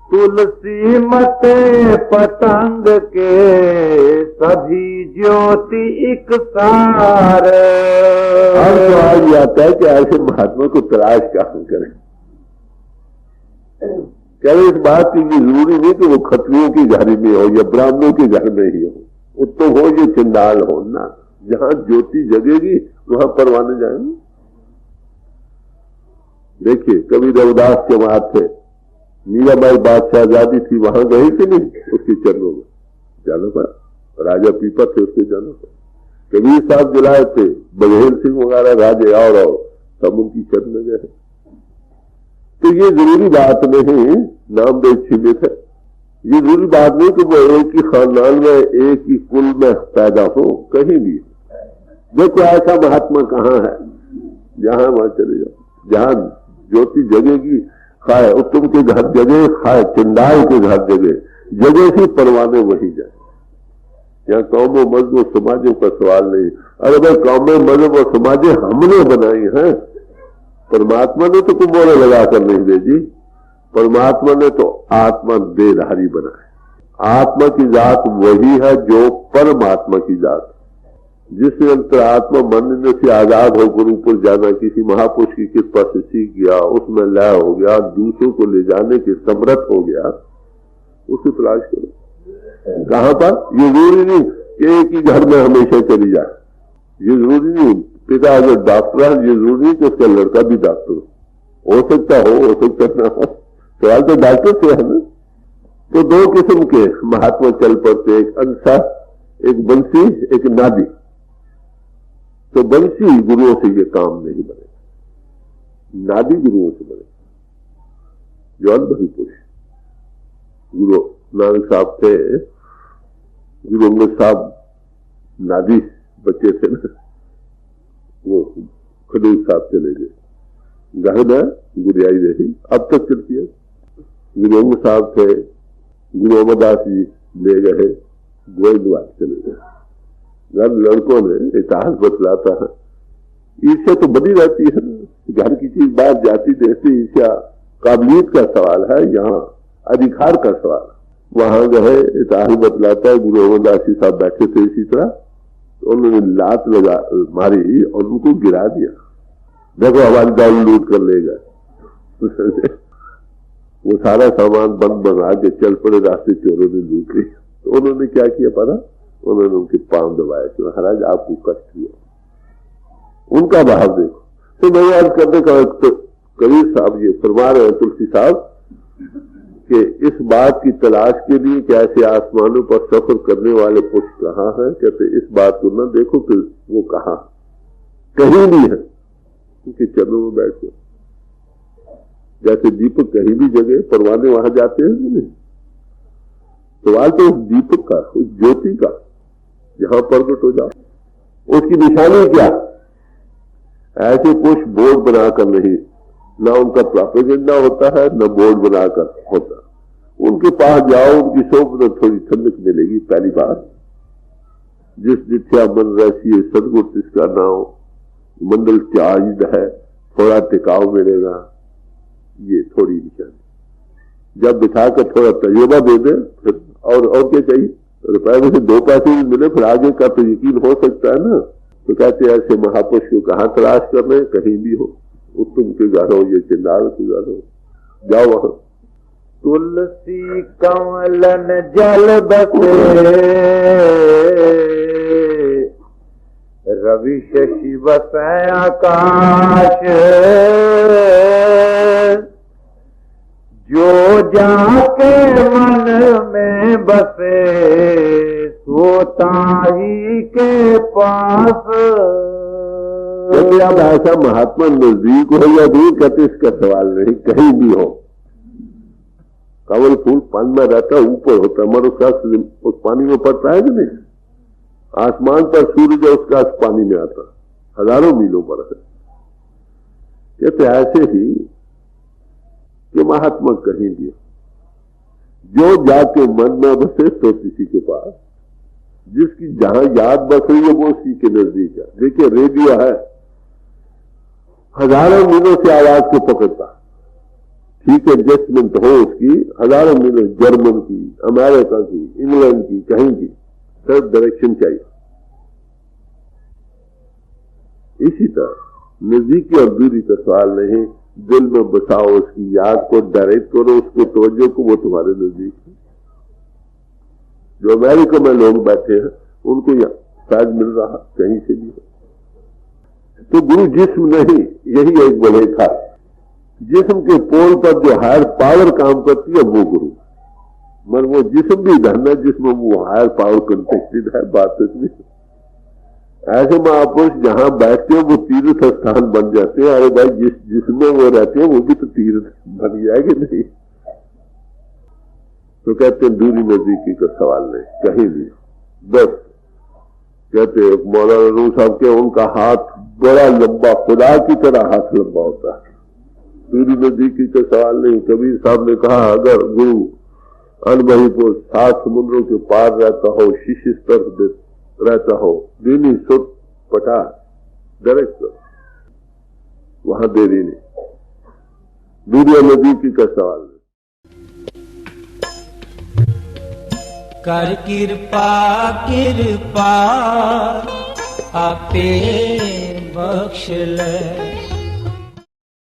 Speaker 2: तुलसी मते पतंग के सभी ज्योति एक सार।
Speaker 1: अब सवाल आता है कि ऐसे महात्मा को तलाश कहां करें। क्या इस बात की जरूरी नहीं कि वो खत्रियों की घर में हो या ब्राह्मणों के घर में ही हो, उत्तम हो या चंडाल हो ना, जहां ज्योति जगेगी वहां परवाने जाएंगे। देखिए कभी रविदास के वहां थे, मीराबाई बादशाहजादी थी, वहां गई कि नहीं, उसके चरणों में जाना पड़ा, राजा पीपा थे उसके जाना पड़ा। कबीर साहब जलाए थे, बघेल सिंह वगैरह राजे और सब उनकी चरण में गए। तो ये जरूरी बात नहीं, नामदेव सीमित है, ये जरूरी बात नहीं कि वो एक ही खानदान में एक ही कुल में पैदा हो, कहीं भी। देखो ऐसा महात्मा कहाँ है, जहां वहां चले जाओ, जहां ज्योति जगेगी, खाए उत्तम के घर जगे, खाए चंडाल के घर जगे, जगह से परवाने वही जाए। यहाँ कौमों मजहब और समाजों का सवाल नहीं। अरे भाई कौमें मजहब और समाजें हमने बनाई हैं, परमात्मा ने तो कुंभोरे लगा कर नहीं भेजी, परमात्मा ने तो आत्मा देहधारी बनाए। आत्मा की जात वही है जो परमात्मा की जात, जिसने अंतरात्मा मन से आजाद होकर ऊपर जाना, किसी महापुरुष की कृपा से सीख गया, उसमें लय हो गया, दूसरों को ले जाने के समर्थ हो गया, उसे तलाश करो। कहां पर, ये जरूरी नहीं कि एक ही घर में हमेशा चली जाए, ये जरूरी नहीं। पिता अगर डॉक्टर है, ये जरूरी नहीं कि उसका लड़का भी डॉक्टर हो सकता हो सकता ना हो, सवाल तो डॉक्टर से है ना। तो 2 किस्म के महात्मा चल पड़ते, एक अंसा, एक बंसी, एक नादी। तो बंसी गुरुओं से ये काम नहीं बनेगा, नादी गुरुओं से बनेगा। जो अनुभवी पुरुष, गुरु नानक साहब थे, गुरु अंगद साहब नादी बच्चे थे ना, वो खडूर साहब चले गए, गहना गुरियाई रही, अब तक चलती है। गुरु अंगद साहब थे, गुरु अमरदास जी ले गए, गोविंदवाल चले गए। घर लड़कों ने इतिहास बतलाता है, ईर्ष्या तो बनी रहती है, घर की चीज बाहर जाती देखती, ईर्ष्या काबिलियत का सवाल है, यहाँ अधिकार का सवाल है। वहां गए, इतिहास बतलाता है, गुरु अमरदास जी साहब बैठे थे इसी तरह, तो उन्होंने लात लगा मारी और उनको गिरा दिया, देखो हमारी दौलत लूट कर ले गए। वो सारा सामान बंद बना के चल पड़े, रास्ते चोरों ने लूट लिया। तो उन्होंने क्या किया पता, उन्होंने उनके पांव दबाया कि महाराज आपको कष्ट हुआ, उनका भाव देखो। तो मैं याद करने का तो कबीर साहब ये फरमा रहे हैं, तुलसी साहब, कि इस बात की तलाश के लिए कि ऐसे आसमानों पर सफर करने वाले पुरुष कहाँ है, कहते इस बात को न देखो कि वो कहाँ, कहीं भी है, उनके चरणों में बैठ गए। जैसे दीपक कहीं भी जगह, परवाने वहां जाते हैं नहीं। सवाल तो उस दीपक का, उस ज्योति का, जहां प्रकट हो जाओ, उसकी निशानी क्या। ऐसे पुरुष बोर्ड बनाकर नहीं, ना उनका प्रोपेगेंडा होता है, न बोर्ड बनाकर होता। उनके पास जाओ, उनकी सोच में थोड़ी ठंडक मिलेगी। पहली बात, जिस जिथ्या मन रसी सदगुरु जिसका नाम, मंडल चार्ज है, थोड़ा टिकाव मिलेगा, ये थोड़ी निशानी। जब बिठाकर थोड़ा तजुर्बा दे दे, फिर और क्या चाहिए। रुपए में से 2 पैसे भी मिले, फिर आगे का तो यकीन हो सकता है ना। तो कहते हैं ऐसे महापुरुष को कहाँ तलाश कर रहे हैं, कहीं भी हो, उत्तम के घर हो, ये चिंडाल के घर हो, जाओ वहां।
Speaker 2: तुलसी कमलन जल बसे, रवि शशि बसे आकाश, जो जाके मन में बसे, सोता ही के पास।
Speaker 1: कहते अब ऐसा महात्मा नजदीक हो या दूर, कहते इसका सवाल नहीं, कहीं भी हो। कमल फूल पानी में रहता, ऊपर होता, मगर उसका उस पानी में पड़ता है कि नहीं। आसमान पर सूरज है, उसका पानी में आता, हजारों मीलों पर है। कहते ऐसे ही कि महात्मा कहीं भी हो, जो जाके मन में बसे तो किसी के पास, जिसकी जहां याद बस रही है वो उसी के नजदीक है। देखिए रेडियो है, हजारों मीलों से आवाज को पकड़ता, ठीक है, एडजस्टमेंट हो उसकी, हजारों मीलों, जर्मन की, अमेरिका की, इंग्लैंड की, कहीं की, सिर्फ डायरेक्शन चाहिए। इसी तरह नजदीकी और दूरी का सवाल नहीं, दिल में बसाओ उसकी याद को, डायरेक्ट करो उसको, तवज्जो को, वो तुम्हारे नजदीक है। जो अमेरिका में लोग बैठे हैं उनको शायद मिल रहा कहीं से भी हो। तो गुरु जिस्म नहीं, यही एक बड़े था। जिस्म के पोल पर जो हायर पावर काम करती है वो गुरु, मगर वो जिस्म भी धन है जिसमें वो हायर पावर कंटेक्टेड है। बात इसमें ऐसे महापुरुष जहां बैठते हैं वो तीर्थ स्थान बन जाते हैं। अरे भाई जिसमें वो रहते हैं वो भी तो तीर्थ बन गया कि नहीं। तो कहते हैं दूरी नजदीकी का सवाल नहीं, कहीं भी। बस कहते मौलाना रूम साहब के, उनका हाथ बड़ा लंबा, खुदा की तरह हाथ लंबा होता है। दूरी नजदीकी का सवाल नहीं। कबीर साहब ने कहा अगर गुरु अनुभवी को 7 समुद्रों के पार रहता हो, शिष्य स्तर रहता हो, दीनी सुट पटा डायरेक्ट, वहां देरी नहीं। दूरी नजदीकी का सवाल नहीं।
Speaker 3: कर कृपा आपे बख्श ले।